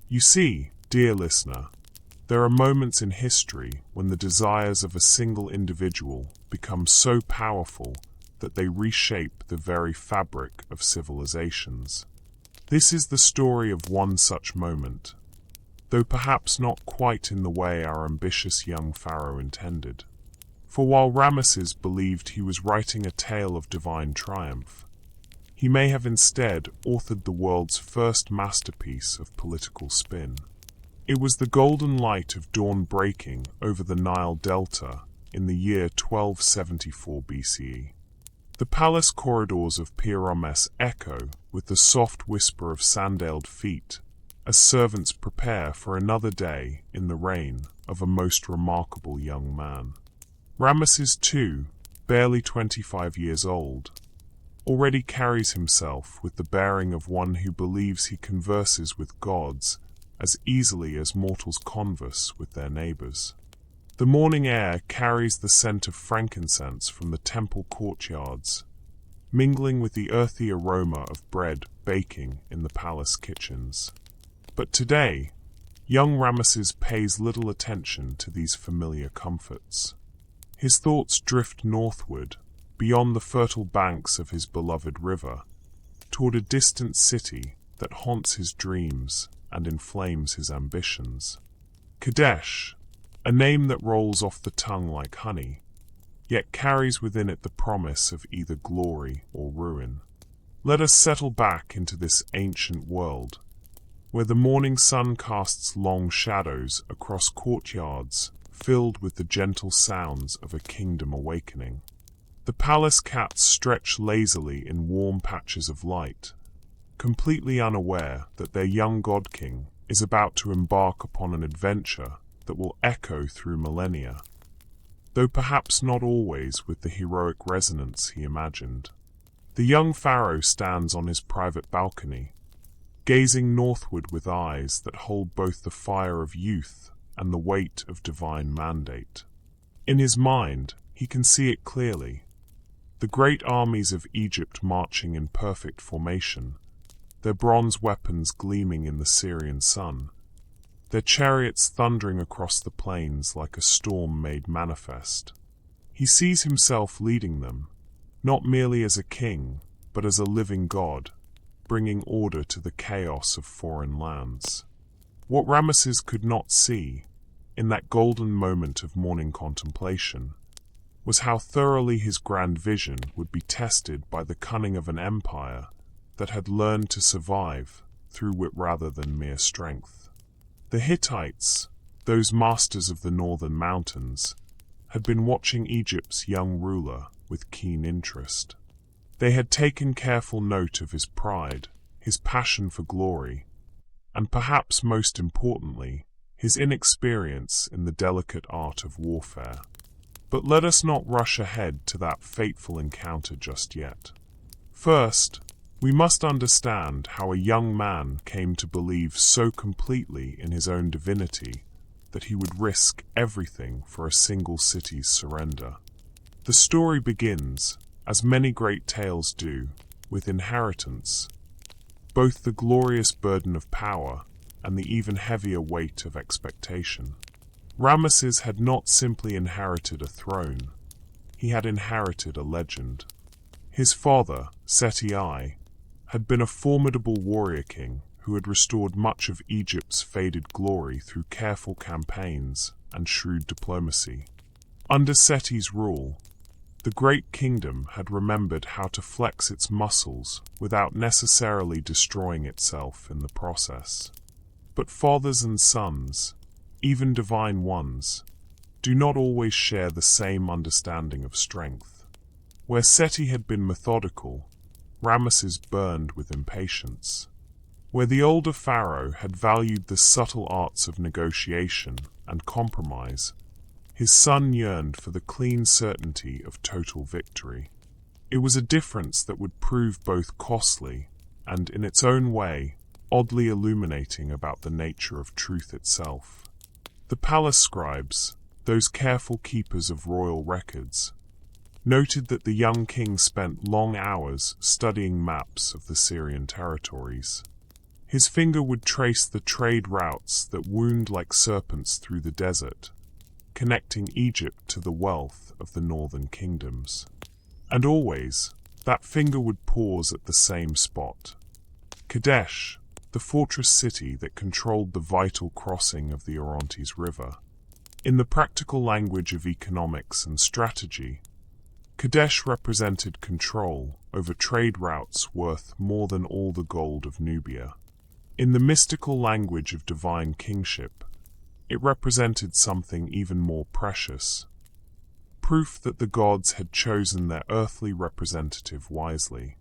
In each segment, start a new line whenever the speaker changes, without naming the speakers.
You see, dear listener, there are moments in history when the desires of a single individual become so powerful that they reshape the very fabric of civilizations. This is the story of one such moment, though perhaps not quite in the way our ambitious young pharaoh intended. For while Ramesses believed he was writing a tale of divine triumph, he may have instead authored the world's first masterpiece of political spin. It was the golden light of dawn breaking over the Nile Delta in the year 1274 BCE. The palace corridors of Pharaoh Ramesses echo with the soft whisper of sandaled feet as servants prepare for another day in the reign of a most remarkable young man. Ramesses II, barely 25 years old, already carries himself with the bearing of one who believes he converses with gods as easily as mortals converse with their neighbors. The morning air carries the scent of frankincense from the temple courtyards, mingling with the earthy aroma of bread baking in the palace kitchens. But today, young Ramesses pays little attention to these familiar comforts. His thoughts drift northward, beyond the fertile banks of his beloved river, toward a distant city that haunts his dreams and inflames his ambitions. Kadesh, a name that rolls off the tongue like honey, yet carries within it the promise of either glory or ruin. Let us settle back into this ancient world, where the morning sun casts long shadows across courtyards filled with the gentle sounds of a kingdom awakening. The palace cats stretch lazily in warm patches of light, completely unaware that their young god-king is about to embark upon an adventure that will echo through millennia, though perhaps not always with the heroic resonance he imagined. The young pharaoh stands on his private balcony, gazing northward with eyes that hold both the fire of youth and the weight of divine mandate. In his mind, he can see it clearly. The great armies of Egypt marching in perfect formation, their bronze weapons gleaming in the Syrian sun, their chariots thundering across the plains like a storm made manifest. He sees himself leading them, not merely as a king, but as a living god, bringing order to the chaos of foreign lands. What Ramesses could not see, in that golden moment of morning contemplation, was how thoroughly his grand vision would be tested by the cunning of an empire that had learned to survive through wit rather than mere strength. The Hittites, those masters of the northern mountains, had been watching Egypt's young ruler with keen interest. They had taken careful note of his pride, his passion for glory, and perhaps most importantly, his inexperience in the delicate art of warfare. But let us not rush ahead to that fateful encounter just yet. First, we must understand how a young man came to believe so completely in his own divinity that he would risk everything for a single city's surrender. The story begins, as many great tales do, with inheritance, both the glorious burden of power and the even heavier weight of expectation. Ramesses had not simply inherited a throne, he had inherited a legend. His father, Seti I, had been a formidable warrior king who had restored much of Egypt's faded glory through careful campaigns and shrewd diplomacy. Under Seti's rule, the great kingdom had remembered how to flex its muscles without necessarily destroying itself in the process. But fathers and sons, even divine ones, do not always share the same understanding of strength. Where Seti had been methodical, Ramesses burned with impatience. Where the older pharaoh had valued the subtle arts of negotiation and compromise, his son yearned for the clean certainty of total victory. It was a difference that would prove both costly and, in its own way, oddly illuminating about the nature of truth itself. The palace scribes, those careful keepers of royal records, noted that the young king spent long hours studying maps of the Syrian territories. His finger would trace the trade routes that wound like serpents through the desert, connecting Egypt to the wealth of the northern kingdoms. And always, that finger would pause at the same spot. Kadesh, the fortress city that controlled the vital crossing of the Orontes River. In the practical language of economics and strategy, Kadesh represented control over trade routes worth more than all the gold of Nubia. In the mystical language of divine kingship, it represented something even more precious, proof that the gods had chosen their earthly representative wisely.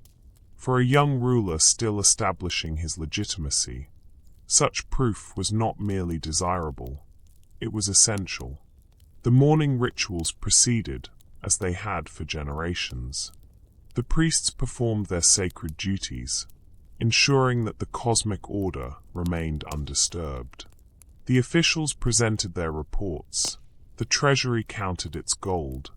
For a young ruler still establishing his legitimacy, such proof was not merely desirable, it was essential. The morning rituals proceeded as they had for generations. The priests performed their sacred duties, ensuring that the cosmic order remained undisturbed. The officials presented their reports, the treasury counted its gold,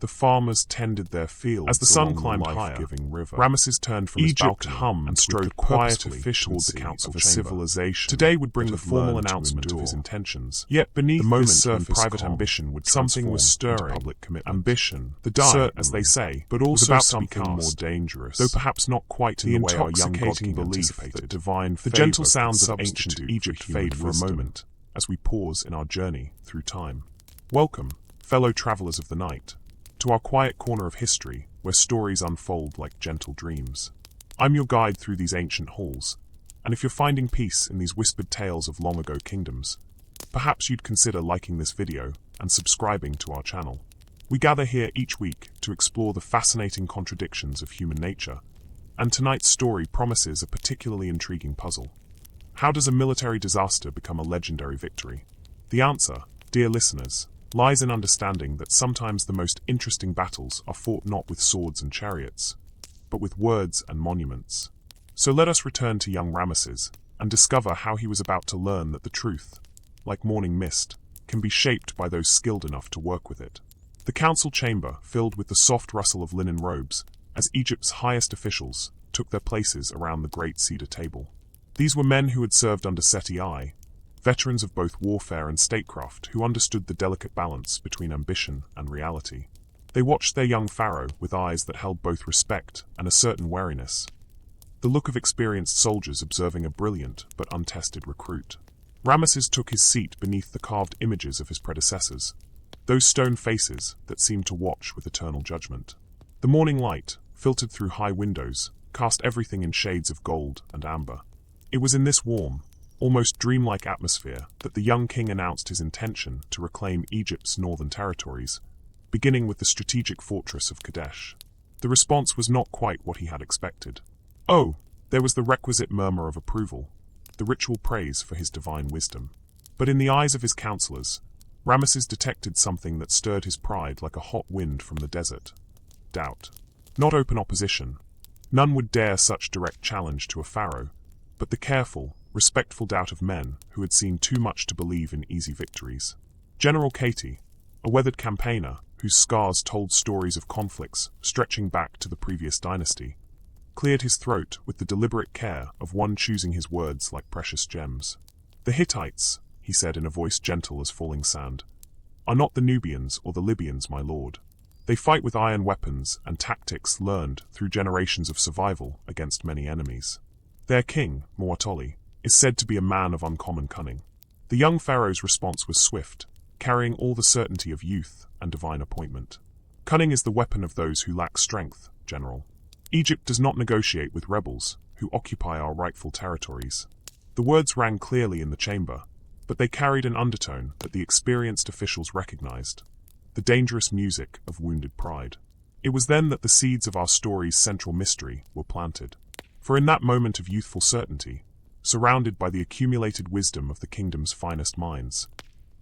the farmers tended their fields. As the sun climbed higher, Ramesses turned from his balcony and strode quietly towards the council of a civilization. Today would bring the formal announcement of his intentions. Yet beneath the moment when private ambition would something was stirring. Public commitment. Ambition, the die, as they say, but also about something more dangerous, though perhaps not quite in the way our young god king anticipated. The gentle sounds of ancient Egypt fade for a moment as we pause in our journey through time. Welcome, fellow travelers of the night, to our quiet corner of history where stories unfold like gentle dreams. I'm your guide through these ancient halls, and if you're finding peace in these whispered tales of long-ago kingdoms, perhaps you'd consider liking this video and subscribing to our channel. We gather here each week to explore the fascinating contradictions of human nature, and tonight's story promises a particularly intriguing puzzle. How does a military disaster become a legendary victory? The answer, dear listeners, lies in understanding that sometimes the most interesting battles are fought not with swords and chariots, but with words and monuments. So let us return to young Ramesses and discover how he was about to learn that the truth, like morning mist, can be shaped by those skilled enough to work with it. The council chamber filled with the soft rustle of linen robes as Egypt's highest officials took their places around the great cedar table. These were men who had served under Seti I, veterans of both warfare and statecraft who understood the delicate balance between ambition and reality. They watched their young pharaoh with eyes that held both respect and a certain wariness, the look of experienced soldiers observing a brilliant but untested recruit. Ramesses took his seat beneath the carved images of his predecessors, those stone faces that seemed to watch with eternal judgment. The morning light, filtered through high windows, cast everything in shades of gold and amber. It was in this warm, almost dreamlike atmosphere that the young king announced his intention to reclaim Egypt's northern territories, beginning with the strategic fortress of Kadesh. The response was not quite what he had expected. Oh, there was the requisite murmur of approval, the ritual praise for his divine wisdom. But in the eyes of his counselors, Ramesses detected something that stirred his pride like a hot wind from the desert. Doubt. Not open opposition. None would dare such direct challenge to a pharaoh, but the careful, respectful doubt of men who had seen too much to believe in easy victories. General Katie, a weathered campaigner whose scars told stories of conflicts stretching back to the previous dynasty, cleared his throat with the deliberate care of one choosing his words like precious gems. The Hittites, he said in a voice gentle as falling sand, are not the Nubians or the Libyans, my lord. They fight with iron weapons and tactics learned through generations of survival against many enemies. Their king, Muatoli, is said to be a man of uncommon cunning. The young pharaoh's response was swift, carrying all the certainty of youth and divine appointment. Cunning is the weapon of those who lack strength, General. Egypt does not negotiate with rebels who occupy our rightful territories. The words rang clearly in the chamber, but they carried an undertone that the experienced officials recognized, the dangerous music of wounded pride. It was then that the seeds of our story's central mystery were planted. For in that moment of youthful certainty, surrounded by the accumulated wisdom of the kingdom's finest minds,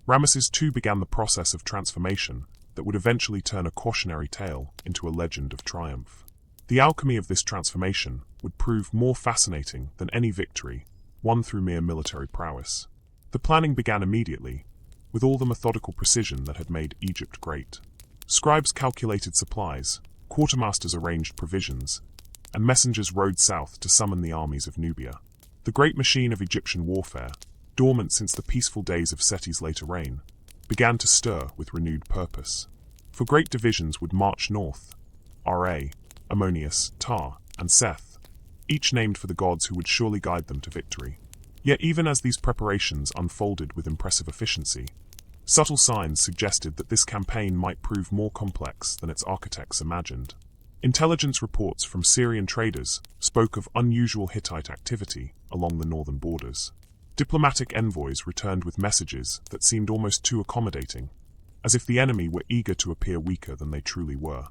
Ramesses II began the process of transformation that would eventually turn a cautionary tale into a legend of triumph. The alchemy of this transformation would prove more fascinating than any victory won through mere military prowess. The planning began immediately, with all the methodical precision that had made Egypt great. Scribes calculated supplies, quartermasters arranged provisions, and messengers rode south to summon the armies of Nubia. The great machine of Egyptian warfare, dormant since the peaceful days of Seti's later reign, began to stir with renewed purpose. For great divisions would march north, Ra, Ammonius, Ptah, and Seth, each named for the gods who would surely guide them to victory. Yet even as these preparations unfolded with impressive efficiency, subtle signs suggested that this campaign might prove more complex than its architects imagined. Intelligence reports from Syrian traders spoke of unusual Hittite activity along the northern borders. Diplomatic envoys returned with messages that seemed almost too accommodating, as if the enemy were eager to appear weaker than they truly were.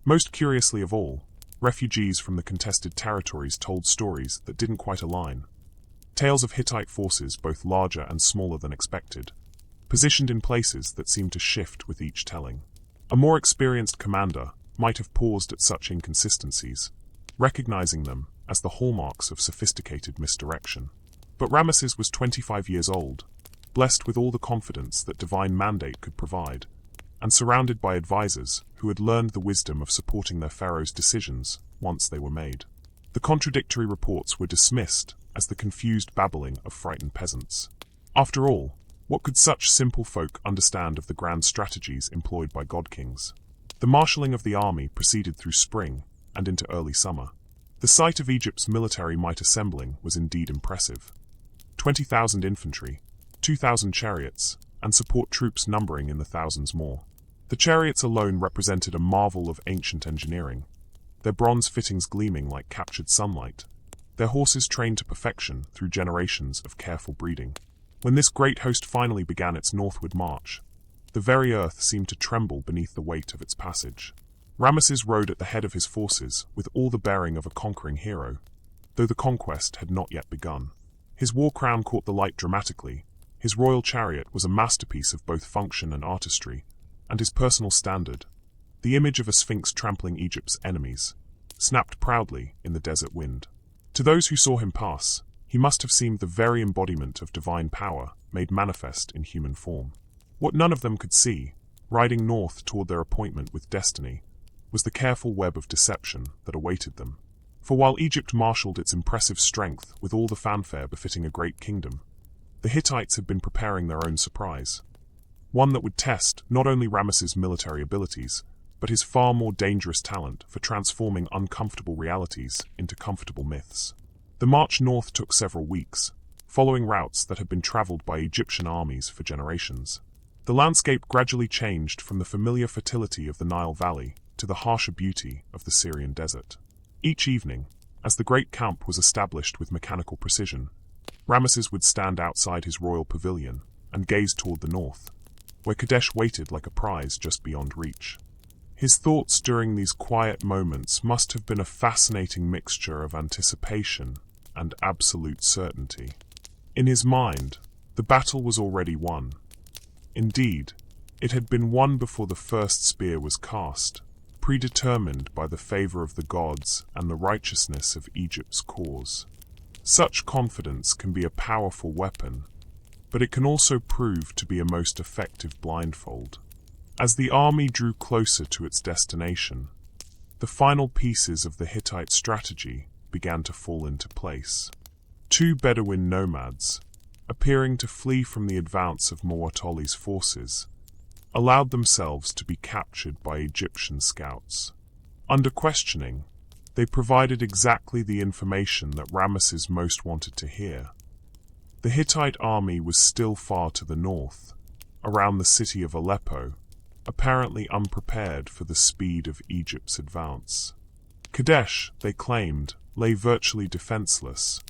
Most curiously of all, refugees from the contested territories told stories that didn't quite align. Tales of Hittite forces both larger and smaller than expected, positioned in places that seemed to shift with each telling. A more experienced commander might have paused at such inconsistencies, recognizing them as the hallmarks of sophisticated misdirection. But Ramesses was 25 years old, blessed with all the confidence that divine mandate could provide, and surrounded by advisors who had learned the wisdom of supporting their pharaoh's decisions once they were made. The contradictory reports were dismissed as the confused babbling of frightened peasants. After all, what could such simple folk understand of the grand strategies employed by god-kings? The marshalling of the army proceeded through spring and into early summer. The sight of Egypt's military might assembling was indeed impressive. 20,000 infantry, 2,000 chariots, and support troops numbering in the thousands more. The chariots alone represented a marvel of ancient engineering, their bronze fittings gleaming like captured sunlight, their horses trained to perfection through generations of careful breeding. When this great host finally began its northward march, the very earth seemed to tremble beneath the weight of its passage. Ramesses rode at the head of his forces with all the bearing of a conquering hero, though the conquest had not yet begun. His war crown caught the light dramatically, his royal chariot was a masterpiece of both function and artistry, and his personal standard, the image of a sphinx trampling Egypt's enemies, snapped proudly in the desert wind. To those who saw him pass, he must have seemed the very embodiment of divine power made manifest in human form. What none of them could see, riding north toward their appointment with destiny, was the careful web of deception that awaited them. For while Egypt marshaled its impressive strength with all the fanfare befitting a great kingdom, the Hittites had been preparing their own surprise. One that would test not only Ramesses' military abilities, but his far more dangerous talent for transforming uncomfortable realities into comfortable myths. The march north took several weeks, following routes that had been traveled by Egyptian armies for generations. The landscape gradually changed from the familiar fertility of the Nile Valley to the harsher beauty of the Syrian desert. Each evening, as the great camp was established with mechanical precision, Ramesses would stand outside his royal pavilion and gaze toward the north, where Kadesh waited like a prize just beyond reach. His thoughts during these quiet moments must have been a fascinating mixture of anticipation and absolute certainty. In his mind, the battle was already won. Indeed, it had been won before the first spear was cast, predetermined by the favor of the gods and the righteousness of Egypt's cause. Such confidence can be a powerful weapon, but it can also prove to be a most effective blindfold. As the army drew closer to its destination, the final pieces of the Hittite strategy began to fall into place. Two Bedouin nomads, appearing to flee from the advance of Muwatalli's forces, allowed themselves to be captured by Egyptian scouts. Under questioning, they provided exactly the information that Ramesses most wanted to hear. The Hittite army was still far to the north, around the city of Aleppo, apparently unprepared for the speed of Egypt's advance. Kadesh, they claimed, lay virtually defenseless,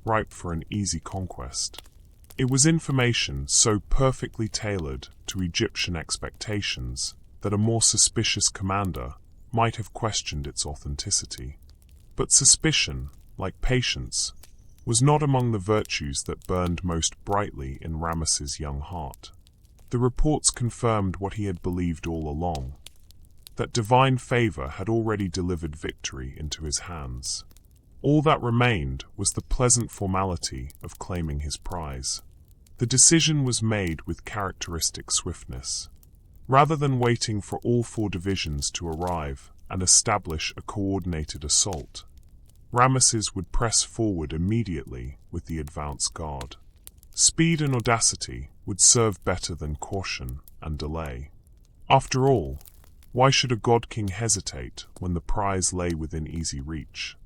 ripe for an easy conquest. It was information so perfectly tailored to Egyptian expectations that a more suspicious commander might have questioned its authenticity. But suspicion, like patience, was not among the virtues that burned most brightly in Ramesses' young heart. The reports confirmed what he had believed all along, that divine favor had already delivered victory into his hands. All that remained was the pleasant formality of claiming his prize. The decision was made with characteristic swiftness. Rather than waiting for all 4 divisions to arrive and establish a coordinated assault, Ramesses would press forward immediately with the advance guard. Speed and audacity would serve better than caution and delay. After all, why should a god-king hesitate when the prize lay within easy reach?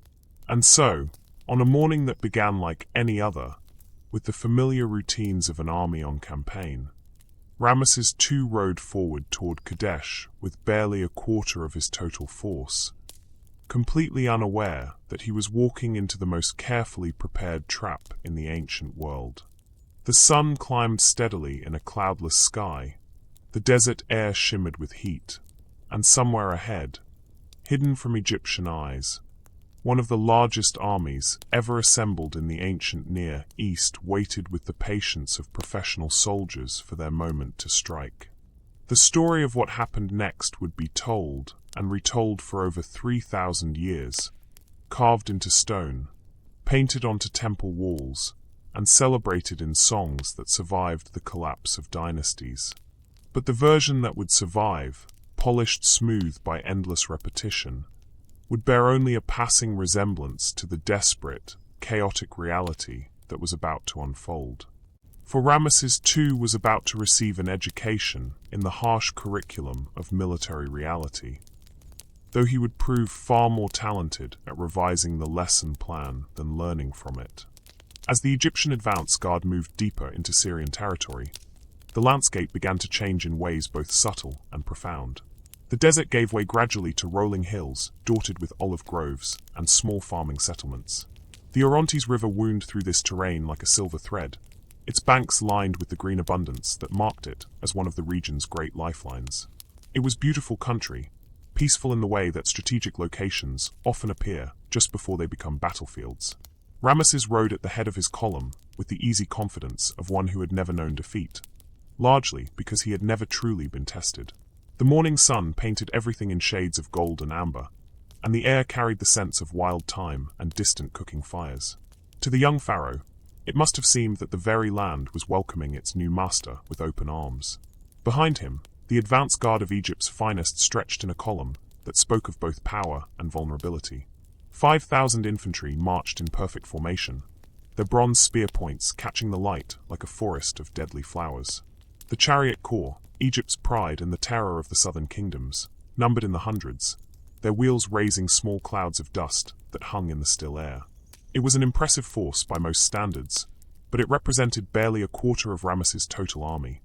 And so, on a morning that began like any other, with the familiar routines of an army on campaign, Ramesses II rode forward toward Kadesh with barely a quarter of his total force, completely unaware that he was walking into the most carefully prepared trap in the ancient world. The sun climbed steadily in a cloudless sky, the desert air shimmered with heat, and somewhere ahead, hidden from Egyptian eyes, one of the largest armies ever assembled in the ancient Near East waited with the patience of professional soldiers for their moment to strike. The story of what happened next would be told and retold for over 3,000 years, carved into stone, painted onto temple walls, and celebrated in songs that survived the collapse of dynasties. But the version that would survive, polished smooth by endless repetition, would bear only a passing resemblance to the desperate, chaotic reality that was about to unfold. For Ramesses II was about to receive an education in the harsh curriculum of military reality, though he would prove far more talented at revising the lesson plan than learning from it. As the Egyptian advance guard moved deeper into Syrian territory, the landscape began to change in ways both subtle and profound. The desert gave way gradually to rolling hills, dotted with olive groves and small farming settlements. The Orontes River wound through this terrain like a silver thread, its banks lined with the green abundance that marked it as one of the region's great lifelines. It was beautiful country, peaceful in the way that strategic locations often appear just before they become battlefields. Ramesses rode at the head of his column with the easy confidence of one who had never known defeat, largely because he had never truly been tested. The morning sun painted everything in shades of gold and amber, and the air carried the sense of wild thyme and distant cooking fires. To the young pharaoh, it must have seemed that the very land was welcoming its new master with open arms. Behind him, the advance guard of Egypt's finest stretched in a column that spoke of both power and vulnerability. 5,000 infantry marched in perfect formation, their bronze spear points catching the light like a forest of deadly flowers. The chariot corps, Egypt's pride and the terror of the southern kingdoms, numbered in the hundreds, their wheels raising small clouds of dust that hung in the still air. It was an impressive force by most standards, but it represented barely a quarter of Ramesses' total army,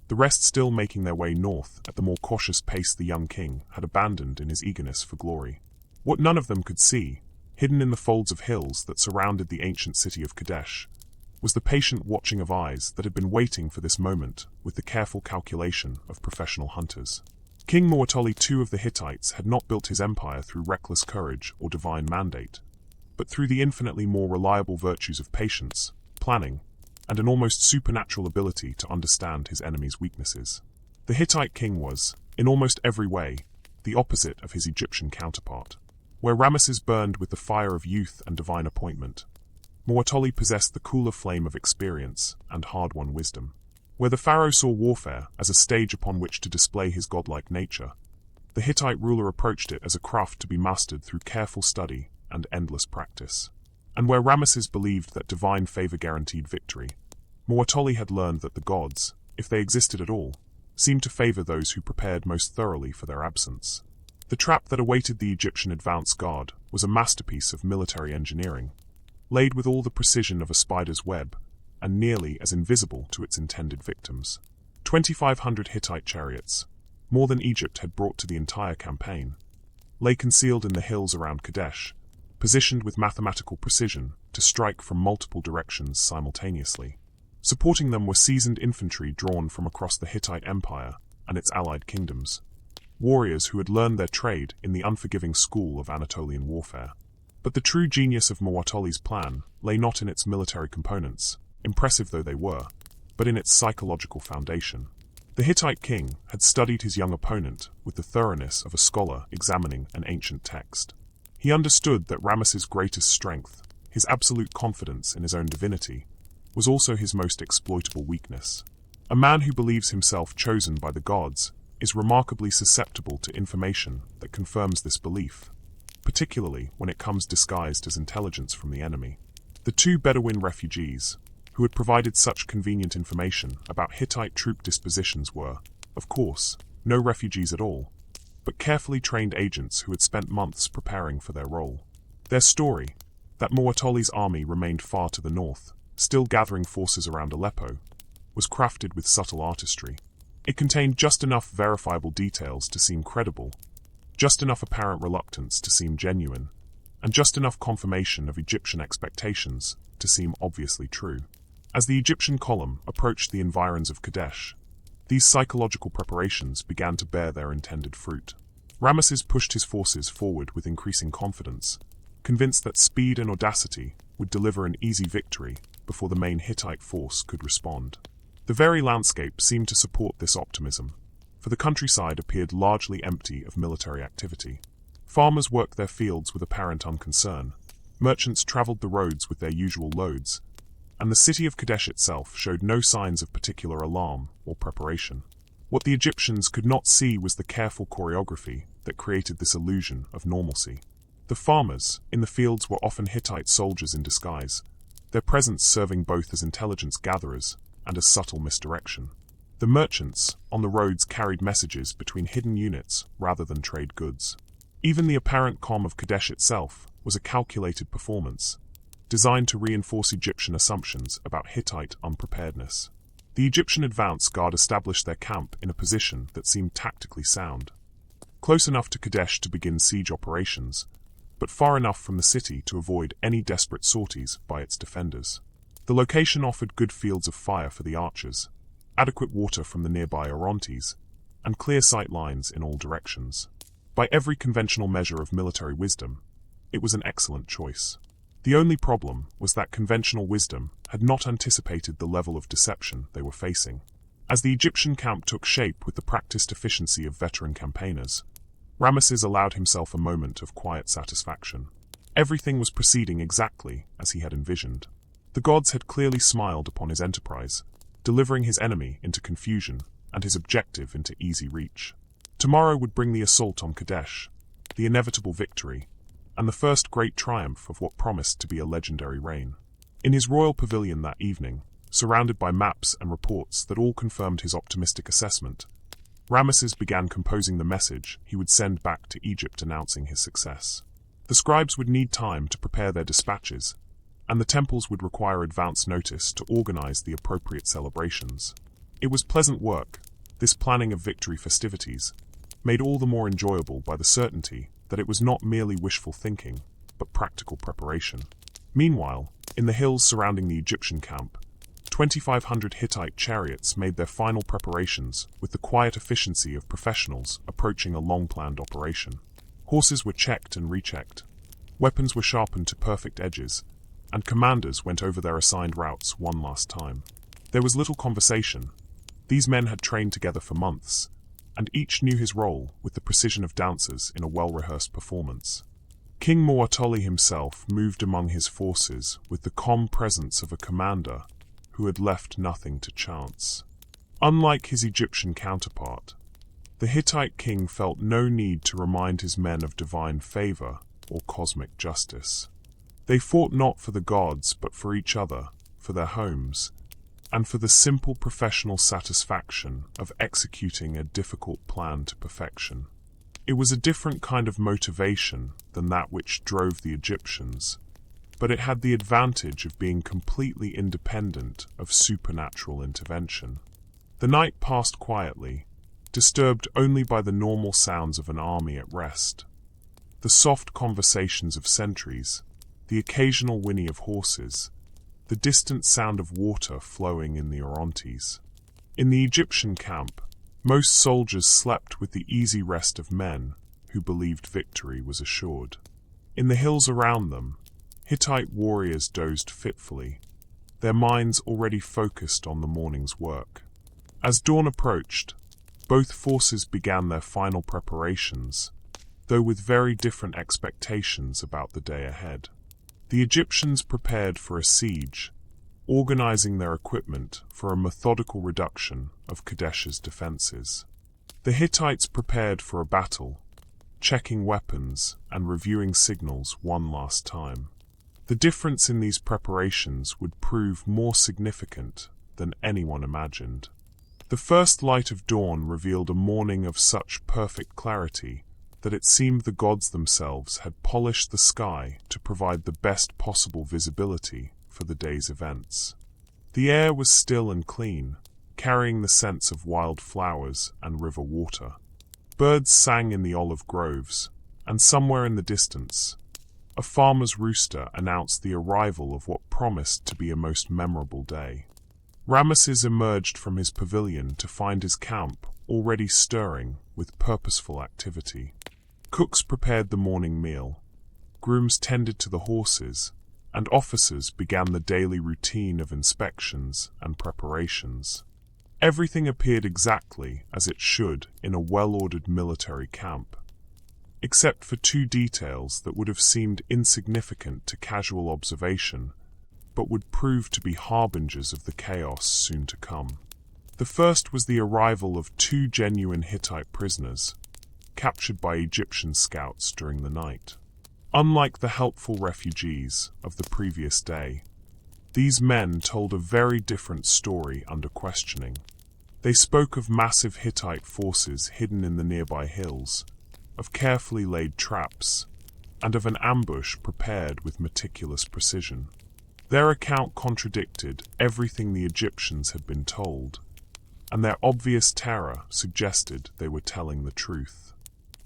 the rest still making their way north at the more cautious pace the young king had abandoned in his eagerness for glory. What none of them could see, hidden in the folds of hills that surrounded the ancient city of Kadesh, was the patient watching of eyes that had been waiting for this moment with the careful calculation of professional hunters. King Muwatalli II of the Hittites had not built his empire through reckless courage or divine mandate, but through the infinitely more reliable virtues of patience, planning, and an almost supernatural ability to understand his enemy's weaknesses. The Hittite king was, in almost every way, the opposite of his Egyptian counterpart. Where Ramesses burned with the fire of youth and divine appointment, Muwatalli possessed the cooler flame of experience and hard-won wisdom. Where the pharaoh saw warfare as a stage upon which to display his godlike nature, the Hittite ruler approached it as a craft to be mastered through careful study and endless practice. And where Ramesses believed that divine favor guaranteed victory, Muwatalli had learned that the gods, if they existed at all, seemed to favor those who prepared most thoroughly for their absence. The trap that awaited the Egyptian advance guard was a masterpiece of military engineering, laid with all the precision of a spider's web, and nearly as invisible to its intended victims. 2,500 Hittite chariots, more than Egypt had brought to the entire campaign, lay concealed in the hills around Kadesh, positioned with mathematical precision to strike from multiple directions simultaneously. Supporting them were seasoned infantry drawn from across the Hittite Empire and its allied kingdoms, warriors who had learned their trade in the unforgiving school of Anatolian warfare. But the true genius of Muwatalli's plan lay not in its military components, impressive though they were, but in its psychological foundation. The Hittite king had studied his young opponent with the thoroughness of a scholar examining an ancient text. He understood that Ramesses' greatest strength, his absolute confidence in his own divinity, was also his most exploitable weakness. A man who believes himself chosen by the gods is remarkably susceptible to information that confirms this belief, particularly when it comes disguised as intelligence from the enemy. The two Bedouin refugees, who had provided such convenient information about Hittite troop dispositions were, of course, no refugees at all, but carefully trained agents who had spent months preparing for their role. Their story, that Mu'attali's army remained far to the north, still gathering forces around Aleppo, was crafted with subtle artistry. It contained just enough verifiable details to seem credible, just enough apparent reluctance to seem genuine, and just enough confirmation of Egyptian expectations to seem obviously true. As the Egyptian column approached the environs of Kadesh, these psychological preparations began to bear their intended fruit. Ramesses pushed his forces forward with increasing confidence, convinced that speed and audacity would deliver an easy victory before the main Hittite force could respond. The very landscape seemed to support this optimism, for the countryside appeared largely empty of military activity. Farmers worked their fields with apparent unconcern, merchants traveled the roads with their usual loads, and the city of Kadesh itself showed no signs of particular alarm or preparation. What the Egyptians could not see was the careful choreography that created this illusion of normalcy. The farmers in the fields were often Hittite soldiers in disguise, their presence serving both as intelligence gatherers and as subtle misdirection. The merchants on the roads carried messages between hidden units rather than trade goods. Even the apparent calm of Kadesh itself was a calculated performance, designed to reinforce Egyptian assumptions about Hittite unpreparedness. The Egyptian advance guard established their camp in a position that seemed tactically sound, close enough to Kadesh to begin siege operations, but far enough from the city to avoid any desperate sorties by its defenders. The location offered good fields of fire for the archers, adequate water from the nearby Orontes, and clear sight lines in all directions. By every conventional measure of military wisdom, it was an excellent choice. The only problem was that conventional wisdom had not anticipated the level of deception they were facing. As the Egyptian camp took shape with the practiced efficiency of veteran campaigners, Ramesses allowed himself a moment of quiet satisfaction. Everything was proceeding exactly as he had envisioned. The gods had clearly smiled upon his enterprise, delivering his enemy into confusion and his objective into easy reach. Tomorrow would bring the assault on Kadesh, the inevitable victory, and the first great triumph of what promised to be a legendary reign. In his royal pavilion that evening, surrounded by maps and reports that all confirmed his optimistic assessment, Ramesses began composing the message he would send back to Egypt announcing his success. The scribes would need time to prepare their dispatches, and the temples would require advance notice to organize the appropriate celebrations. It was pleasant work, this planning of victory festivities, made all the more enjoyable by the certainty that it was not merely wishful thinking, but practical preparation. Meanwhile, in the hills surrounding the Egyptian camp, 2,500 Hittite chariots made their final preparations with the quiet efficiency of professionals approaching a long-planned operation. Horses were checked and rechecked, weapons were sharpened to perfect edges, and commanders went over their assigned routes one last time. There was little conversation. These men had trained together for months, and each knew his role with the precision of dancers in a well-rehearsed performance. King Mu'attali himself moved among his forces with the calm presence of a commander who had left nothing to chance. Unlike his Egyptian counterpart, the Hittite king felt no need to remind his men of divine favor or cosmic justice. They fought not for the gods but for each other, for their homes, and for the simple professional satisfaction of executing a difficult plan to perfection. It was a different kind of motivation than that which drove the Egyptians, but it had the advantage of being completely independent of supernatural intervention. The night passed quietly, disturbed only by the normal sounds of an army at rest. The soft conversations of sentries, the occasional whinny of horses, the distant sound of water flowing in the Orontes. In the Egyptian camp, most soldiers slept with the easy rest of men who believed victory was assured. In the hills around them, Hittite warriors dozed fitfully, their minds already focused on the morning's work. As dawn approached, both forces began their final preparations, though with very different expectations about the day ahead. The Egyptians prepared for a siege, organizing their equipment for a methodical reduction of Kadesh's defenses. The Hittites prepared for a battle, checking weapons, and reviewing signals one last time. The difference in these preparations would prove more significant than anyone imagined. The first light of dawn revealed a morning of such perfect clarity that it seemed the gods themselves had polished the sky to provide the best possible visibility for the day's events. The air was still and clean, carrying the scents of wild flowers and river water. Birds sang in the olive groves, and somewhere in the distance, a farmer's rooster announced the arrival of what promised to be a most memorable day. Ramesses emerged from his pavilion to find his camp already stirring with purposeful activity. Cooks prepared the morning meal, grooms tended to the horses, and officers began the daily routine of inspections and preparations. Everything appeared exactly as it should in a well-ordered military camp, except for two details that would have seemed insignificant to casual observation, but would prove to be harbingers of the chaos soon to come. The first was the arrival of two genuine Hittite prisoners, captured by Egyptian scouts during the night. Unlike the helpful refugees of the previous day, these men told a very different story under questioning. They spoke of massive Hittite forces hidden in the nearby hills, of carefully laid traps, and of an ambush prepared with meticulous precision. Their account contradicted everything the Egyptians had been told, and their obvious terror suggested they were telling the truth.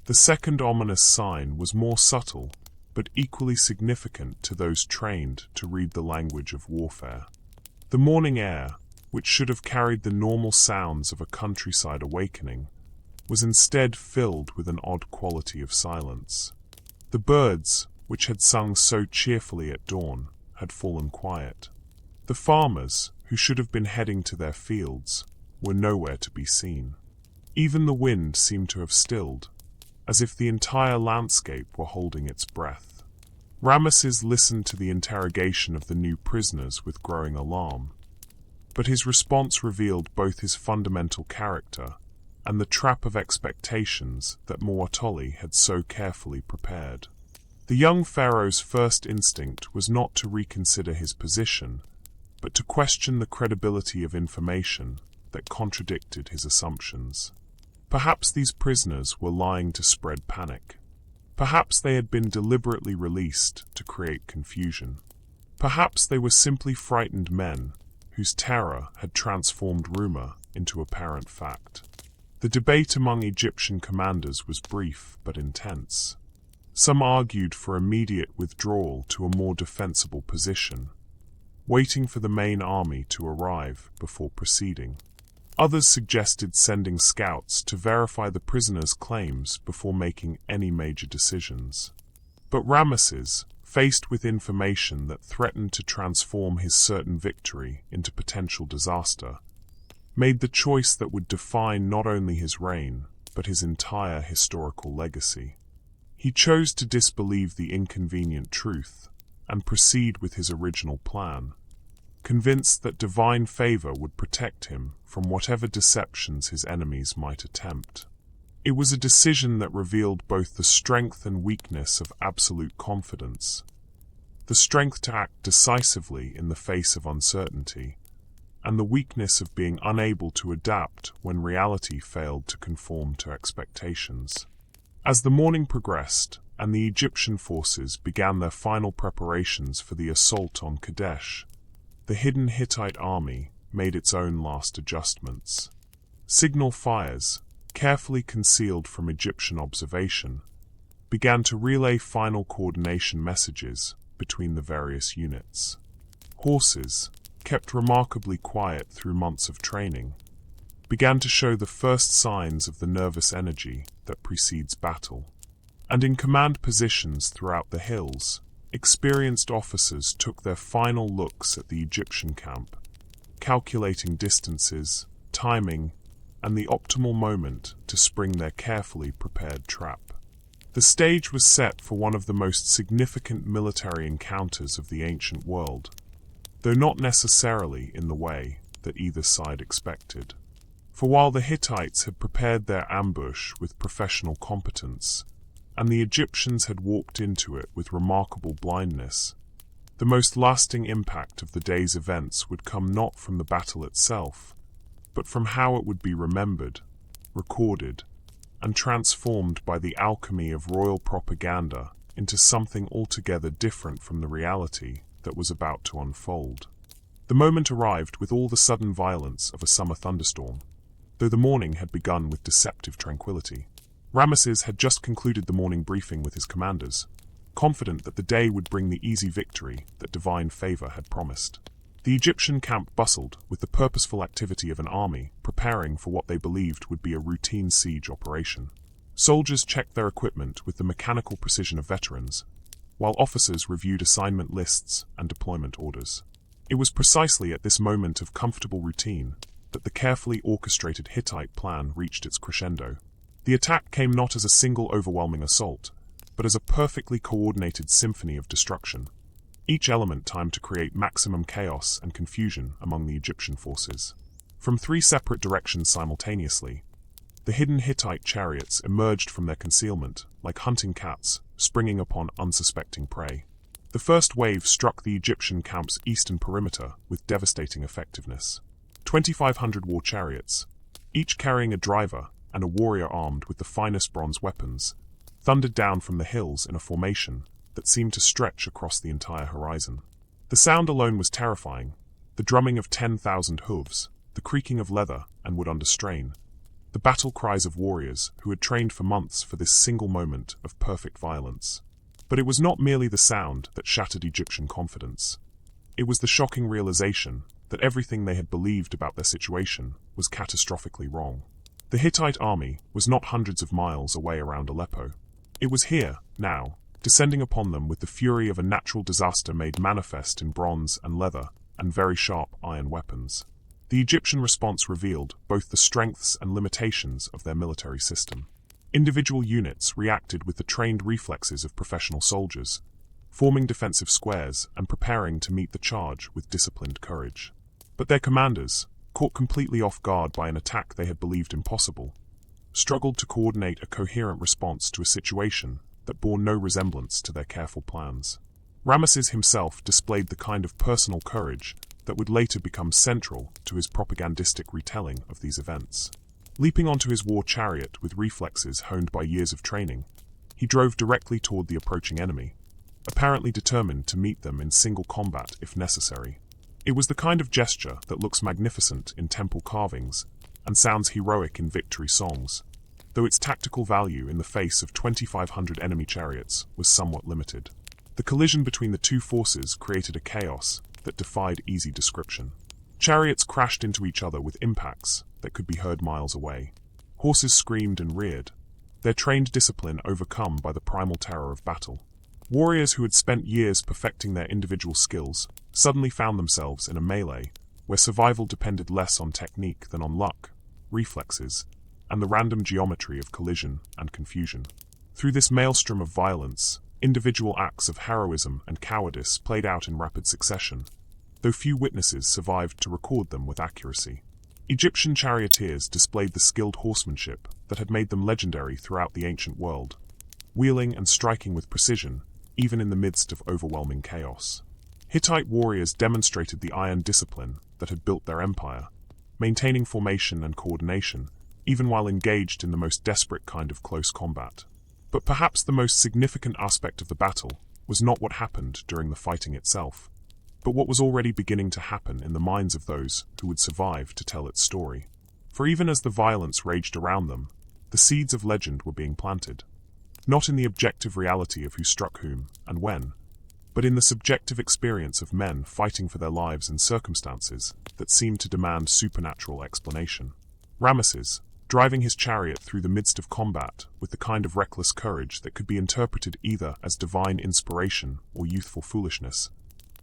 The second ominous sign was more subtle, but equally significant to those trained to read the language of warfare. The morning air, which should have carried the normal sounds of a countryside awakening, was instead filled with an odd quality of silence. The birds, which had sung so cheerfully at dawn, had fallen quiet. The farmers, who should have been heading to their fields, were nowhere to be seen. Even the wind seemed to have stilled, as if the entire landscape were holding its breath. Ramesses listened to the interrogation of the new prisoners with growing alarm, but his response revealed both his fundamental character and the trap of expectations that Muwatalli had so carefully prepared. The young pharaoh's first instinct was not to reconsider his position, but to question the credibility of information that contradicted his assumptions. Perhaps these prisoners were lying to spread panic. Perhaps they had been deliberately released to create confusion. Perhaps they were simply frightened men whose terror had transformed rumor into apparent fact. The debate among Egyptian commanders was brief but intense. Some argued for immediate withdrawal to a more defensible position, waiting for the main army to arrive before proceeding. Others suggested sending scouts to verify the prisoners' claims before making any major decisions. But Ramesses, faced with information that threatened to transform his certain victory into potential disaster, made the choice that would define not only his reign, but his entire historical legacy. He chose to disbelieve the inconvenient truth and proceed with his original plan, convinced that divine favor would protect him from whatever deceptions his enemies might attempt. It was a decision that revealed both the strength and weakness of absolute confidence, the strength to act decisively in the face of uncertainty, and the weakness of being unable to adapt when reality failed to conform to expectations. As the morning progressed, and the Egyptian forces began their final preparations for the assault on Kadesh, the hidden Hittite army made its own last adjustments. Signal fires, carefully concealed from Egyptian observation, began to relay final coordination messages between the various units. Horses, kept remarkably quiet through months of training, began to show the first signs of the nervous energy that precedes battle. And in command positions throughout the hills, experienced officers took their final looks at the Egyptian camp, calculating distances, timing, and the optimal moment to spring their carefully prepared trap. The stage was set for one of the most significant military encounters of the ancient world, though not necessarily in the way that either side expected. For while the Hittites had prepared their ambush with professional competence, and the Egyptians had walked into it with remarkable blindness. The most lasting impact of the day's events would come not from the battle itself, but from how it would be remembered, recorded, and transformed by the alchemy of royal propaganda into something altogether different from the reality that was about to unfold. The moment arrived with all the sudden violence of a summer thunderstorm, though the morning had begun with deceptive tranquility. Ramesses had just concluded the morning briefing with his commanders, confident that the day would bring the easy victory that divine favor had promised. The Egyptian camp bustled with the purposeful activity of an army preparing for what they believed would be a routine siege operation. Soldiers checked their equipment with the mechanical precision of veterans, while officers reviewed assignment lists and deployment orders. It was precisely at this moment of comfortable routine that the carefully orchestrated Hittite plan reached its crescendo. The attack came not as a single overwhelming assault, but as a perfectly coordinated symphony of destruction. Each element timed to create maximum chaos and confusion among the Egyptian forces. From 3 separate directions simultaneously, the hidden Hittite chariots emerged from their concealment like hunting cats springing upon unsuspecting prey. The first wave struck the Egyptian camp's eastern perimeter with devastating effectiveness. 2,500 war chariots, each carrying a driver and a warrior armed with the finest bronze weapons, thundered down from the hills in a formation that seemed to stretch across the entire horizon. The sound alone was terrifying, the drumming of 10,000 hooves, the creaking of leather and wood under strain, the battle cries of warriors who had trained for months for this single moment of perfect violence. But it was not merely the sound that shattered Egyptian confidence. It was the shocking realization that everything they had believed about their situation was catastrophically wrong. The Hittite army was not hundreds of miles away around Aleppo. It was here, now, descending upon them with the fury of a natural disaster made manifest in bronze and leather and very sharp iron weapons. The Egyptian response revealed both the strengths and limitations of their military system. Individual units reacted with the trained reflexes of professional soldiers, forming defensive squares and preparing to meet the charge with disciplined courage. But their commanders, caught completely off guard by an attack they had believed impossible, struggled to coordinate a coherent response to a situation that bore no resemblance to their careful plans. Ramesses himself displayed the kind of personal courage that would later become central to his propagandistic retelling of these events. Leaping onto his war chariot with reflexes honed by years of training, he drove directly toward the approaching enemy, apparently determined to meet them in single combat if necessary. It was the kind of gesture that looks magnificent in temple carvings and sounds heroic in victory songs, though its tactical value in the face of 2,500 enemy chariots was somewhat limited. The collision between the two forces created a chaos that defied easy description. Chariots crashed into each other with impacts that could be heard miles away. Horses screamed and reared, their trained discipline overcome by the primal terror of battle. Warriors who had spent years perfecting their individual skills suddenly found themselves in a melee where survival depended less on technique than on luck, reflexes, and the random geometry of collision and confusion. Through this maelstrom of violence, individual acts of heroism and cowardice played out in rapid succession, though few witnesses survived to record them with accuracy. Egyptian charioteers displayed the skilled horsemanship that had made them legendary throughout the ancient world, wheeling and striking with precision, even in the midst of overwhelming chaos. Hittite warriors demonstrated the iron discipline that had built their empire, maintaining formation and coordination, even while engaged in the most desperate kind of close combat. But perhaps the most significant aspect of the battle was not what happened during the fighting itself, but what was already beginning to happen in the minds of those who would survive to tell its story. For even as the violence raged around them, the seeds of legend were being planted, not in the objective reality of who struck whom and when, but in the subjective experience of men fighting for their lives in circumstances that seemed to demand supernatural explanation. Ramesses, driving his chariot through the midst of combat with the kind of reckless courage that could be interpreted either as divine inspiration or youthful foolishness,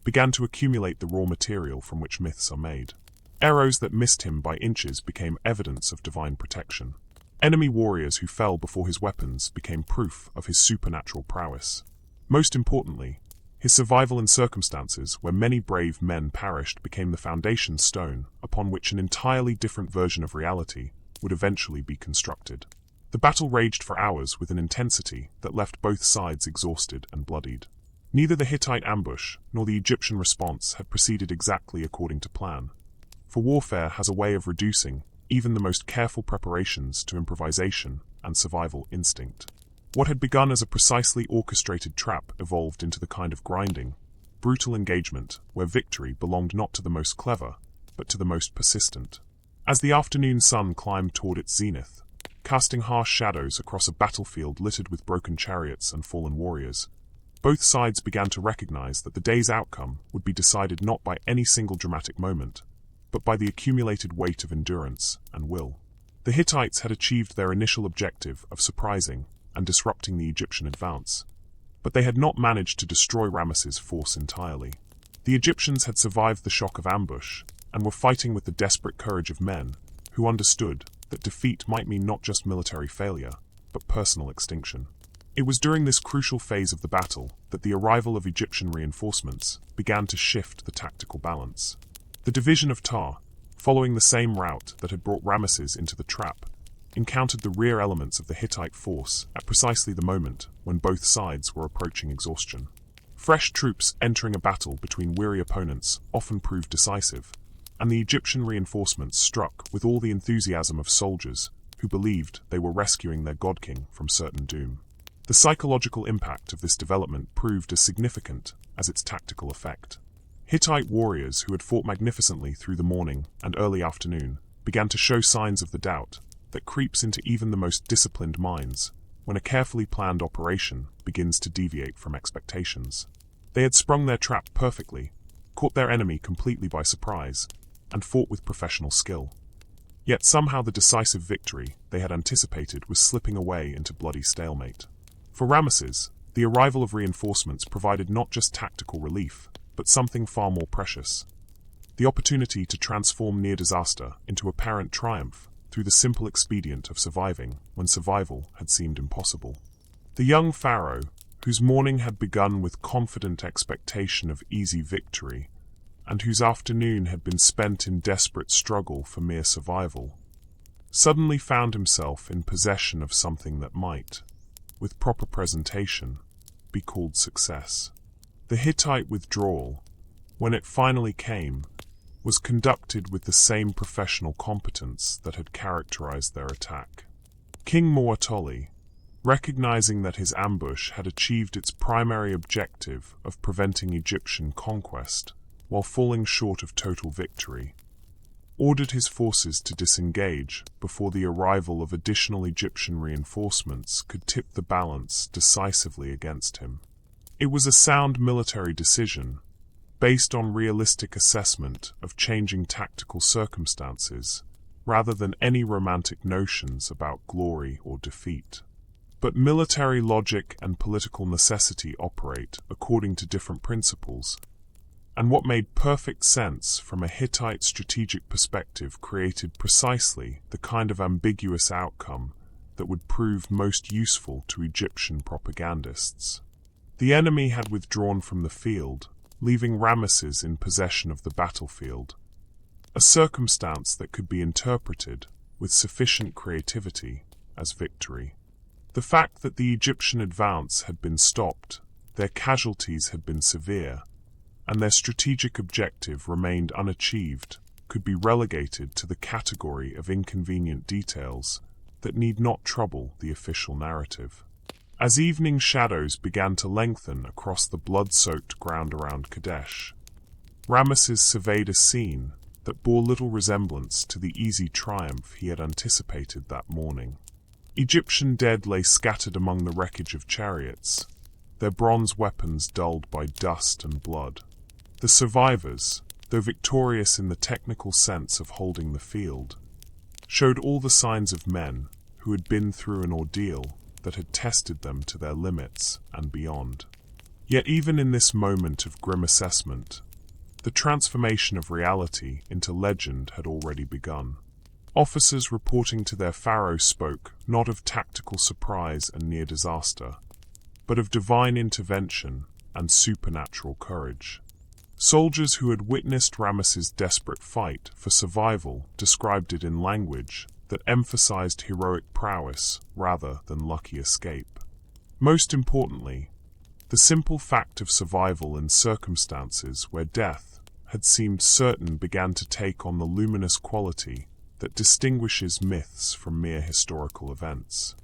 began to accumulate the raw material from which myths are made. Arrows that missed him by inches became evidence of divine protection. Enemy warriors who fell before his weapons became proof of his supernatural prowess. Most importantly, his survival in circumstances where many brave men perished became the foundation stone upon which an entirely different version of reality would eventually be constructed. The battle raged for hours with an intensity that left both sides exhausted and bloodied. Neither the Hittite ambush nor the Egyptian response had proceeded exactly according to plan. For warfare has a way of reducing even the most careful preparations to improvisation and survival instinct. What had begun as a precisely orchestrated trap evolved into the kind of grinding, brutal engagement where victory belonged not to the most clever, but to the most persistent. As the afternoon sun climbed toward its zenith, casting harsh shadows across a battlefield littered with broken chariots and fallen warriors, both sides began to recognize that the day's outcome would be decided not by any single dramatic moment, but by the accumulated weight of endurance and will. The Hittites had achieved their initial objective of surprising and disrupting the Egyptian advance, but they had not managed to destroy Ramesses' force entirely. The Egyptians had survived the shock of ambush and were fighting with the desperate courage of men who understood that defeat might mean not just military failure, but personal extinction. It was during this crucial phase of the battle that the arrival of Egyptian reinforcements began to shift the tactical balance. The division of Ptah, following the same route that had brought Ramesses into the trap, encountered the rear elements of the Hittite force at precisely the moment when both sides were approaching exhaustion. Fresh troops entering a battle between weary opponents often proved decisive, and the Egyptian reinforcements struck with all the enthusiasm of soldiers who believed they were rescuing their god-king from certain doom. The psychological impact of this development proved as significant as its tactical effect. Hittite warriors who had fought magnificently through the morning and early afternoon began to show signs of the doubt that creeps into even the most disciplined minds when a carefully planned operation begins to deviate from expectations. They had sprung their trap perfectly, caught their enemy completely by surprise, and fought with professional skill. Yet somehow the decisive victory they had anticipated was slipping away into bloody stalemate. For Ramesses, the arrival of reinforcements provided not just tactical relief, but something far more precious: the opportunity to transform near disaster into apparent triumph through the simple expedient of surviving when survival had seemed impossible. The young pharaoh, whose morning had begun with confident expectation of easy victory, and whose afternoon had been spent in desperate struggle for mere survival, suddenly found himself in possession of something that might, with proper presentation, be called success. The Hittite withdrawal, when it finally came, was conducted with the same professional competence that had characterized their attack. King Muwatalli, recognizing that his ambush had achieved its primary objective of preventing Egyptian conquest while falling short of total victory, ordered his forces to disengage before the arrival of additional Egyptian reinforcements could tip the balance decisively against him. It was a sound military decision, based on realistic assessment of changing tactical circumstances, rather than any romantic notions about glory or defeat. But military logic and political necessity operate according to different principles, and what made perfect sense from a Hittite strategic perspective created precisely the kind of ambiguous outcome that would prove most useful to Egyptian propagandists. The enemy had withdrawn from the field, leaving Ramesses in possession of the battlefield, a circumstance that could be interpreted with sufficient creativity as victory. The fact that the Egyptian advance had been stopped, their casualties had been severe, and their strategic objective remained unachieved could be relegated to the category of inconvenient details that need not trouble the official narrative. As evening shadows began to lengthen across the blood-soaked ground around Kadesh, Ramesses surveyed a scene that bore little resemblance to the easy triumph he had anticipated that morning. Egyptian dead lay scattered among the wreckage of chariots, their bronze weapons dulled by dust and blood. The survivors, though victorious in the technical sense of holding the field, showed all the signs of men who had been through an ordeal that had tested them to their limits and beyond. Yet even in this moment of grim assessment, the transformation of reality into legend had already begun. Officers reporting to their pharaoh spoke not of tactical surprise and near disaster, but of divine intervention and supernatural courage. Soldiers who had witnessed Ramesses' desperate fight for survival described it in language that emphasized heroic prowess rather than lucky escape. Most importantly, the simple fact of survival in circumstances where death had seemed certain began to take on the luminous quality that distinguishes myths from mere historical events.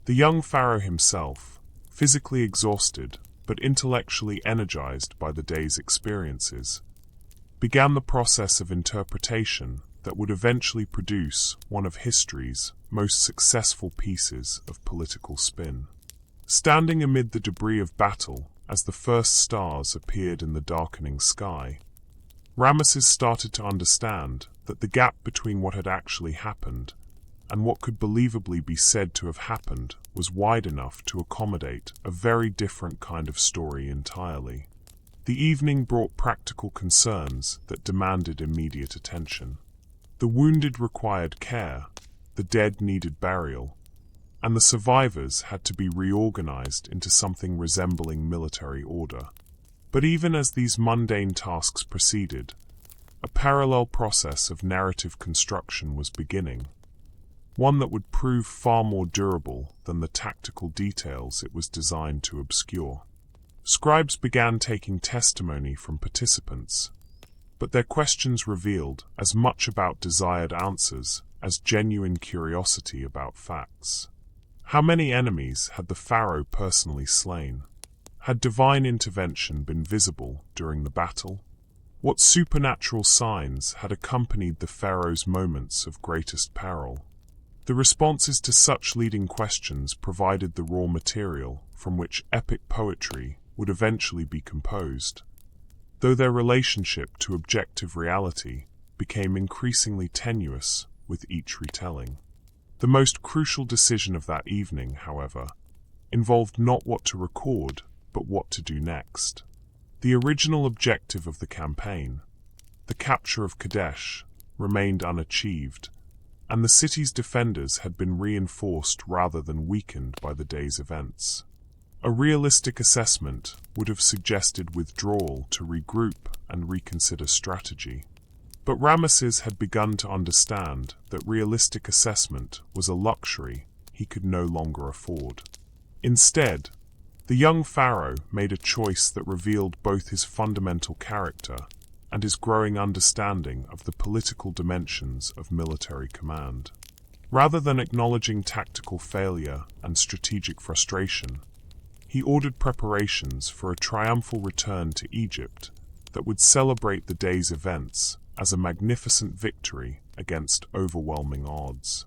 The young pharaoh himself, physically exhausted but intellectually energized by the day's experiences, began the process of interpretation that would eventually produce one of history's most successful pieces of political spin. Standing amid the debris of battle as the first stars appeared in the darkening sky, Ramesses started to understand that the gap between what had actually happened and what could believably be said to have happened was wide enough to accommodate a very different kind of story entirely. The evening brought practical concerns that demanded immediate attention. The wounded required care, the dead needed burial, and the survivors had to be reorganized into something resembling military order. But even as these mundane tasks proceeded, a parallel process of narrative construction was beginning, one that would prove far more durable than the tactical details it was designed to obscure. Scribes began taking testimony from participants, but their questions revealed as much about desired answers as genuine curiosity about facts. How many enemies had the pharaoh personally slain? Had divine intervention been visible during the battle? What supernatural signs had accompanied the pharaoh's moments of greatest peril? The responses to such leading questions provided the raw material from which epic poetry would eventually be composed, though their relationship to objective reality became increasingly tenuous with each retelling. The most crucial decision of that evening, however, involved not what to record, but what to do next. The original objective of the campaign, the capture of Kadesh, remained unachieved, and the city's defenders had been reinforced rather than weakened by the day's events. A realistic assessment would have suggested withdrawal to regroup and reconsider strategy. But Ramesses had begun to understand that realistic assessment was a luxury he could no longer afford. Instead, the young pharaoh made a choice that revealed both his fundamental character and his growing understanding of the political dimensions of military command. Rather than acknowledging tactical failure and strategic frustration, he ordered preparations for a triumphal return to Egypt that would celebrate the day's events as a magnificent victory against overwhelming odds.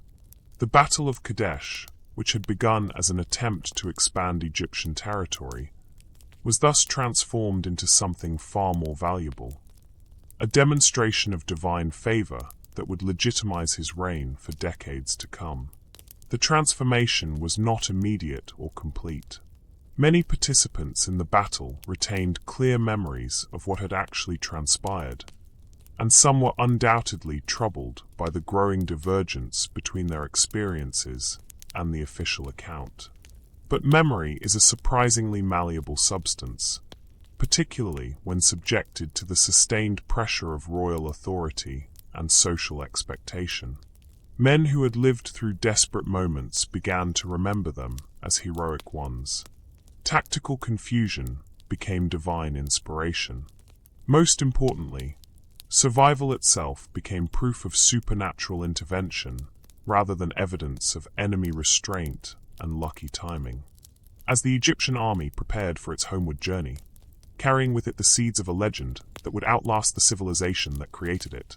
The Battle of Kadesh, which had begun as an attempt to expand Egyptian territory, was thus transformed into something far more valuable, a demonstration of divine favor that would legitimize his reign for decades to come. The transformation was not immediate or complete. Many participants in the battle retained clear memories of what had actually transpired, and some were undoubtedly troubled by the growing divergence between their experiences and the official account. But memory is a surprisingly malleable substance, particularly when subjected to the sustained pressure of royal authority and social expectation. Men who had lived through desperate moments began to remember them as heroic ones. Tactical confusion became divine inspiration. Most importantly, survival itself became proof of supernatural intervention rather than evidence of enemy restraint and lucky timing. As the Egyptian army prepared for its homeward journey, carrying with it the seeds of a legend that would outlast the civilization that created it,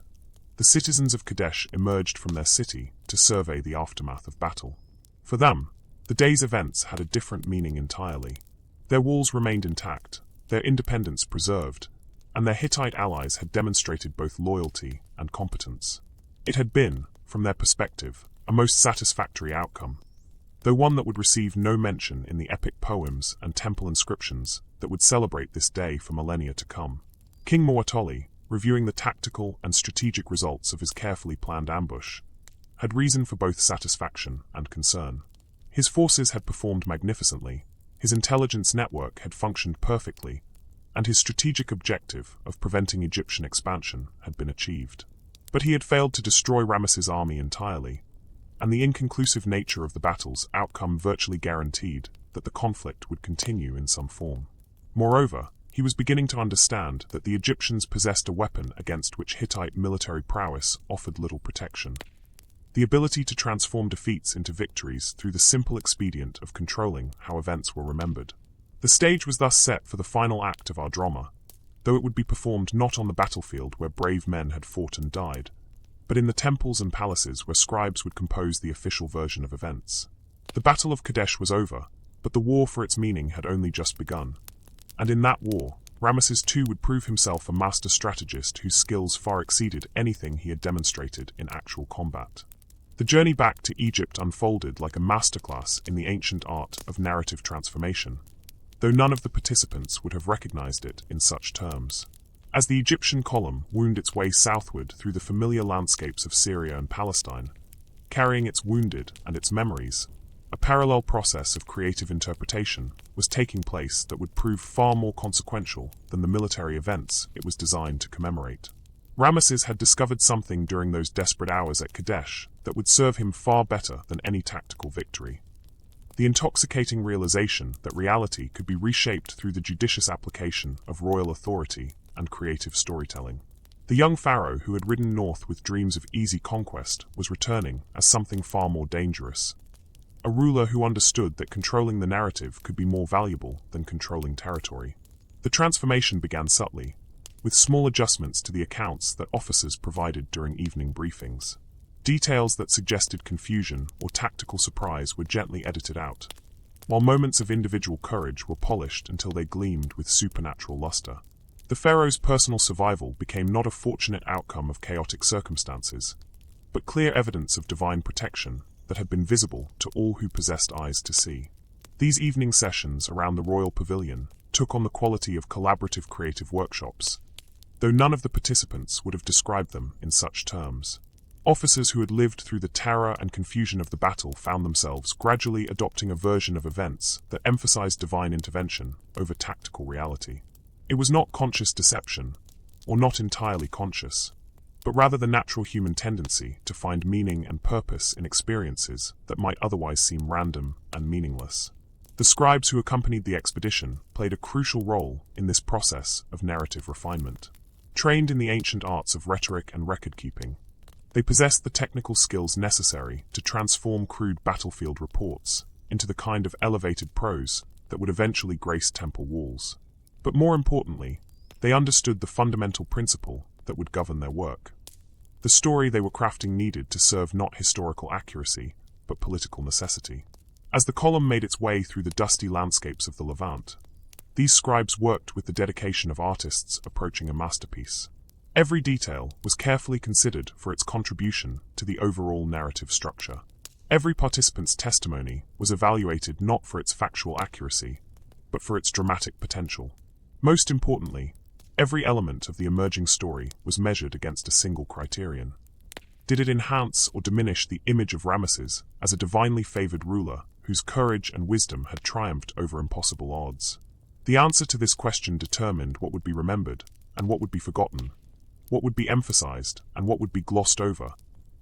the citizens of Kadesh emerged from their city to survey the aftermath of battle. For them, the day's events had a different meaning entirely. Their walls remained intact, their independence preserved, and their Hittite allies had demonstrated both loyalty and competence. It had been, from their perspective, a most satisfactory outcome, though one that would receive no mention in the epic poems and temple inscriptions that would celebrate this day for millennia to come. King Muwatalli, reviewing the tactical and strategic results of his carefully planned ambush, had reason for both satisfaction and concern. His forces had performed magnificently, his intelligence network had functioned perfectly, and his strategic objective of preventing Egyptian expansion had been achieved. But he had failed to destroy Ramesses' army entirely. and the inconclusive nature of the battle's outcome virtually guaranteed that the conflict would continue in some form. Moreover, he was beginning to understand that the Egyptians possessed a weapon against which Hittite military prowess offered little protection: the ability to transform defeats into victories through the simple expedient of controlling how events were remembered. The stage was thus set for the final act of our drama, though it would be performed not on the battlefield where brave men had fought and died, but in the temples and palaces where scribes would compose the official version of events. The Battle of Kadesh was over, but the war for its meaning had only just begun. And in that war, Ramses II would prove himself a master strategist whose skills far exceeded anything he had demonstrated in actual combat. The journey back to Egypt unfolded like a masterclass in the ancient art of narrative transformation, though none of the participants would have recognized it in such terms. As the Egyptian column wound its way southward through the familiar landscapes of Syria and Palestine, carrying its wounded and its memories, a parallel process of creative interpretation was taking place that would prove far more consequential than the military events it was designed to commemorate. Ramesses had discovered something during those desperate hours at Kadesh that would serve him far better than any tactical victory: the intoxicating realization that reality could be reshaped through the judicious application of royal authority and creative storytelling. The young pharaoh who had ridden north with dreams of easy conquest was returning as something far more dangerous: a ruler who understood that controlling the narrative could be more valuable than controlling territory. The transformation began subtly, with small adjustments to the accounts that officers provided during evening briefings. Details that suggested confusion or tactical surprise were gently edited out, while moments of individual courage were polished until they gleamed with supernatural luster. The pharaoh's personal survival became not a fortunate outcome of chaotic circumstances, but clear evidence of divine protection that had been visible to all who possessed eyes to see. These evening sessions around the royal pavilion took on the quality of collaborative creative workshops, though none of the participants would have described them in such terms. Officers who had lived through the terror and confusion of the battle found themselves gradually adopting a version of events that emphasized divine intervention over tactical reality. It was not conscious deception, or not entirely conscious, but rather the natural human tendency to find meaning and purpose in experiences that might otherwise seem random and meaningless. The scribes who accompanied the expedition played a crucial role in this process of narrative refinement. Trained in the ancient arts of rhetoric and record-keeping, they possessed the technical skills necessary to transform crude battlefield reports into the kind of elevated prose that would eventually grace temple walls. But more importantly, they understood the fundamental principle that would govern their work. The story they were crafting needed to serve not historical accuracy, but political necessity. As the column made its way through the dusty landscapes of the Levant, these scribes worked with the dedication of artists approaching a masterpiece. Every detail was carefully considered for its contribution to the overall narrative structure. Every participant's testimony was evaluated not for its factual accuracy, but for its dramatic potential. Most importantly, every element of the emerging story was measured against a single criterion. Did it enhance or diminish the image of Ramesses as a divinely favored ruler whose courage and wisdom had triumphed over impossible odds? The answer to this question determined what would be remembered and what would be forgotten, what would be emphasized and what would be glossed over,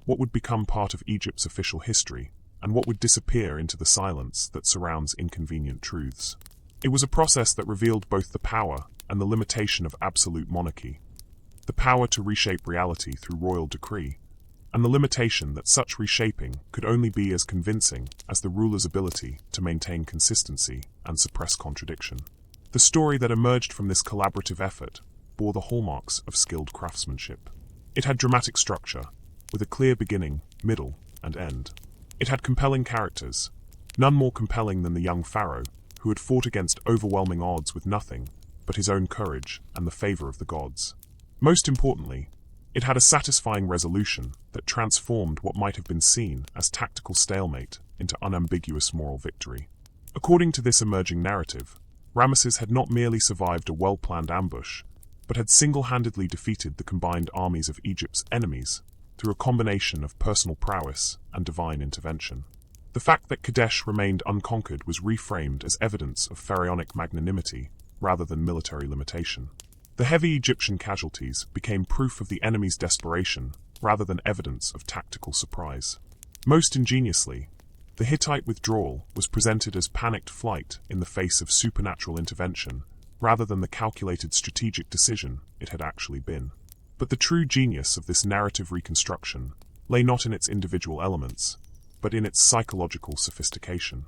what would become part of Egypt's official history, and what would disappear into the silence that surrounds inconvenient truths. It was a process that revealed both the power and the limitation of absolute monarchy, the power to reshape reality through royal decree, and the limitation that such reshaping could only be as convincing as the ruler's ability to maintain consistency and suppress contradiction. The story that emerged from this collaborative effort bore the hallmarks of skilled craftsmanship. It had dramatic structure, with a clear beginning, middle, and end. It had compelling characters, none more compelling than the young pharaoh, who had fought against overwhelming odds with nothing but his own courage and the favor of the gods. Most importantly, it had a satisfying resolution that transformed what might have been seen as tactical stalemate into unambiguous moral victory. According to this emerging narrative, Ramesses had not merely survived a well-planned ambush, but had single-handedly defeated the combined armies of Egypt's enemies through a combination of personal prowess and divine intervention. The fact that Kadesh remained unconquered was reframed as evidence of pharaonic magnanimity rather than military limitation. The heavy Egyptian casualties became proof of the enemy's desperation rather than evidence of tactical surprise. Most ingeniously, the Hittite withdrawal was presented as panicked flight in the face of supernatural intervention, rather than the calculated strategic decision it had actually been. But the true genius of this narrative reconstruction lay not in its individual elements, but in its psychological sophistication.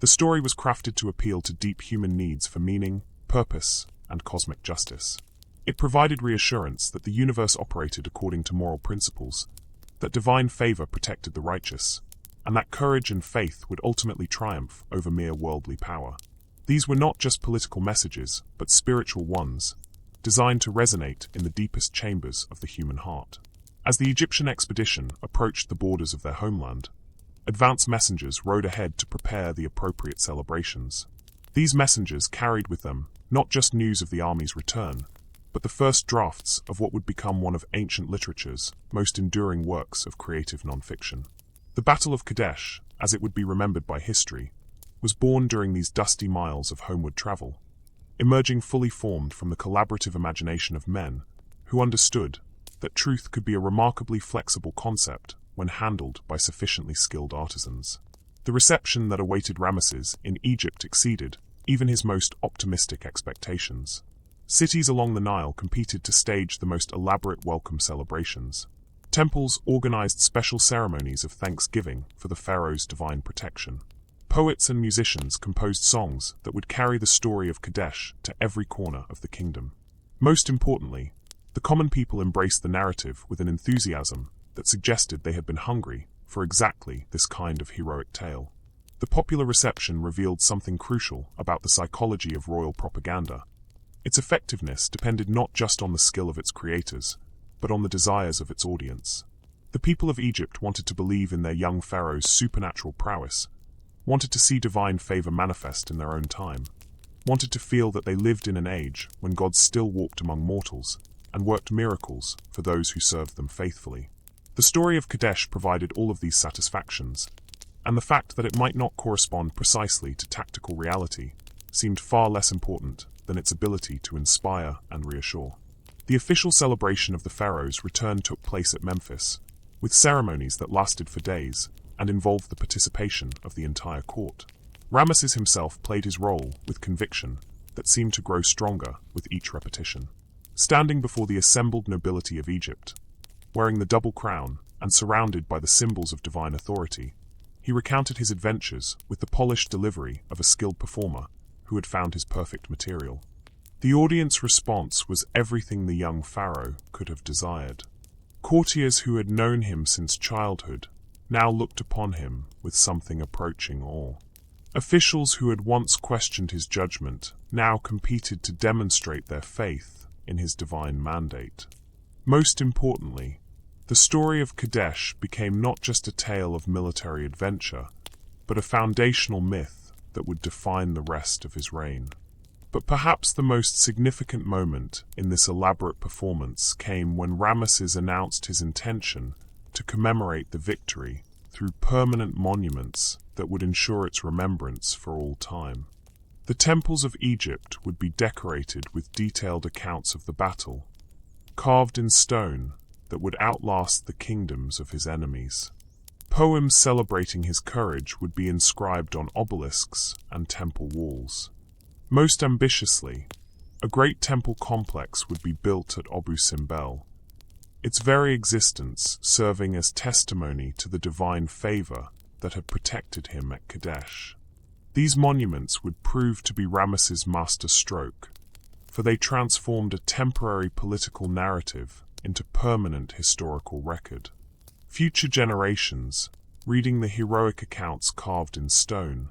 The story was crafted to appeal to deep human needs for meaning, purpose, and cosmic justice. It provided reassurance that the universe operated according to moral principles, that divine favor protected the righteous, and that courage and faith would ultimately triumph over mere worldly power. These were not just political messages, but spiritual ones, designed to resonate in the deepest chambers of the human heart. As the Egyptian expedition approached the borders of their homeland, advance messengers rode ahead to prepare the appropriate celebrations. These messengers carried with them not just news of the army's return, but the first drafts of what would become one of ancient literature's most enduring works of creative nonfiction. The Battle of Kadesh, as it would be remembered by history, was born during these dusty miles of homeward travel, emerging fully formed from the collaborative imagination of men who understood that truth could be a remarkably flexible concept when handled by sufficiently skilled artisans. The reception that awaited Ramesses in Egypt exceeded even his most optimistic expectations. Cities along the Nile competed to stage the most elaborate welcome celebrations. Temples organized special ceremonies of thanksgiving for the pharaoh's divine protection. Poets and musicians composed songs that would carry the story of Kadesh to every corner of the kingdom. Most importantly, the common people embraced the narrative with an enthusiasm that suggested they had been hungry for exactly this kind of heroic tale. The popular reception revealed something crucial about the psychology of royal propaganda. Its effectiveness depended not just on the skill of its creators, but on the desires of its audience. The people of Egypt wanted to believe in their young pharaoh's supernatural prowess, wanted to see divine favor manifest in their own time, wanted to feel that they lived in an age when God still walked among mortals and worked miracles for those who served them faithfully. The story of Kadesh provided all of these satisfactions, and the fact that it might not correspond precisely to tactical reality seemed far less important than its ability to inspire and reassure. The official celebration of the pharaoh's return took place at Memphis, with ceremonies that lasted for days and involved the participation of the entire court. Ramesses himself played his role with conviction that seemed to grow stronger with each repetition. Standing before the assembled nobility of Egypt, wearing the double crown and surrounded by the symbols of divine authority, he recounted his adventures with the polished delivery of a skilled performer who had found his perfect material. The audience response was everything the young pharaoh could have desired. Courtiers who had known him since childhood now looked upon him with something approaching awe. Officials who had once questioned his judgment now competed to demonstrate their faith in his divine mandate. Most importantly, the story of Kadesh became not just a tale of military adventure, but a foundational myth that would define the rest of his reign. But perhaps the most significant moment in this elaborate performance came when Ramesses announced his intention to commemorate the victory through permanent monuments that would ensure its remembrance for all time. The temples of Egypt would be decorated with detailed accounts of the battle, carved in stone that would outlast the kingdoms of his enemies. Poems celebrating his courage would be inscribed on obelisks and temple walls. Most ambitiously, a great temple complex would be built at Abu Simbel, its very existence serving as testimony to the divine favor that had protected him at Kadesh. These monuments would prove to be Ramesses' master stroke, for they transformed a temporary political narrative into permanent historical record. Future generations, reading the heroic accounts carved in stone,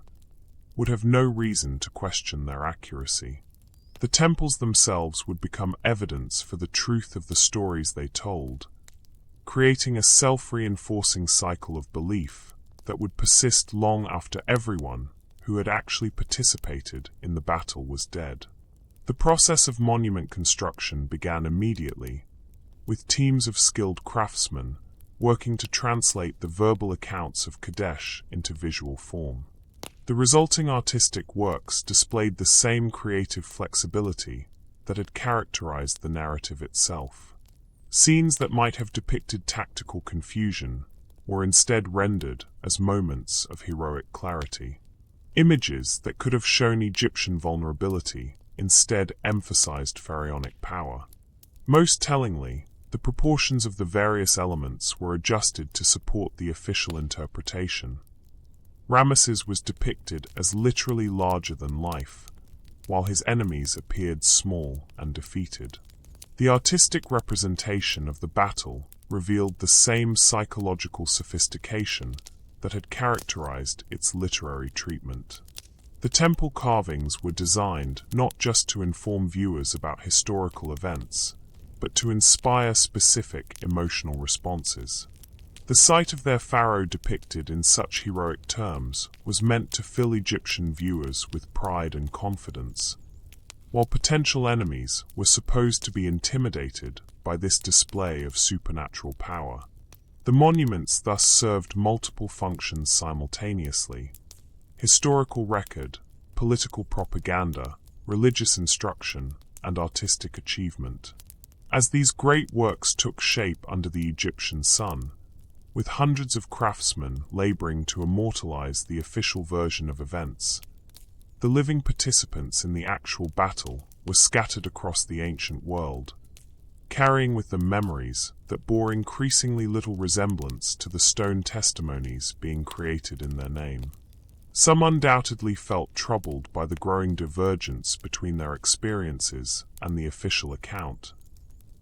would have no reason to question their accuracy. The temples themselves would become evidence for the truth of the stories they told, creating a self-reinforcing cycle of belief that would persist long after everyone who had actually participated in the battle was dead. The process of monument construction began immediately, with teams of skilled craftsmen working to translate the verbal accounts of Kadesh into visual form. The resulting artistic works displayed the same creative flexibility that had characterized the narrative itself. Scenes that might have depicted tactical confusion were instead rendered as moments of heroic clarity. Images that could have shown Egyptian vulnerability instead emphasized pharaonic power. Most tellingly, the proportions of the various elements were adjusted to support the official interpretation. Ramesses was depicted as literally larger than life, while his enemies appeared small and defeated. The artistic representation of the battle revealed the same psychological sophistication that had characterized its literary treatment. The temple carvings were designed not just to inform viewers about historical events, but to inspire specific emotional responses. The sight of their pharaoh depicted in such heroic terms was meant to fill Egyptian viewers with pride and confidence, while potential enemies were supposed to be intimidated by this display of supernatural power. The monuments thus served multiple functions simultaneously: historical record, political propaganda, religious instruction, and artistic achievement. As these great works took shape under the Egyptian sun, with hundreds of craftsmen laboring to immortalize the official version of events, the living participants in the actual battle were scattered across the ancient world, carrying with them memories that bore increasingly little resemblance to the stone testimonies being created in their name. Some undoubtedly felt troubled by the growing divergence between their experiences and the official account,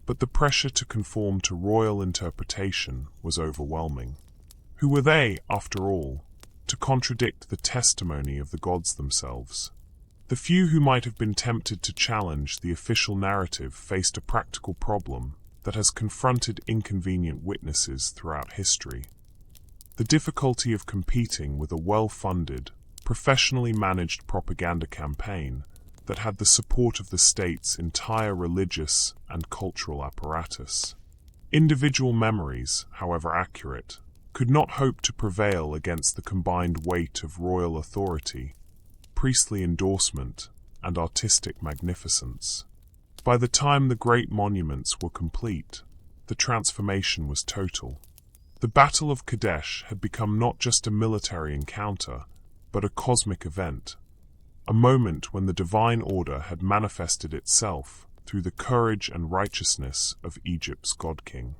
but the pressure to conform to royal interpretation was overwhelming. Who were they, after all, to contradict the testimony of the gods themselves? The few who might have been tempted to challenge the official narrative faced a practical problem that has confronted inconvenient witnesses throughout history: the difficulty of competing with a well-funded, professionally managed propaganda campaign that had the support of the state's entire religious and cultural apparatus. Individual memories, however accurate, could not hope to prevail against the combined weight of royal authority, priestly endorsement, and artistic magnificence. By the time the great monuments were complete, the transformation was total. The Battle of Kadesh had become not just a military encounter, but a cosmic event, a moment when the divine order had manifested itself through the courage and righteousness of Egypt's god-king.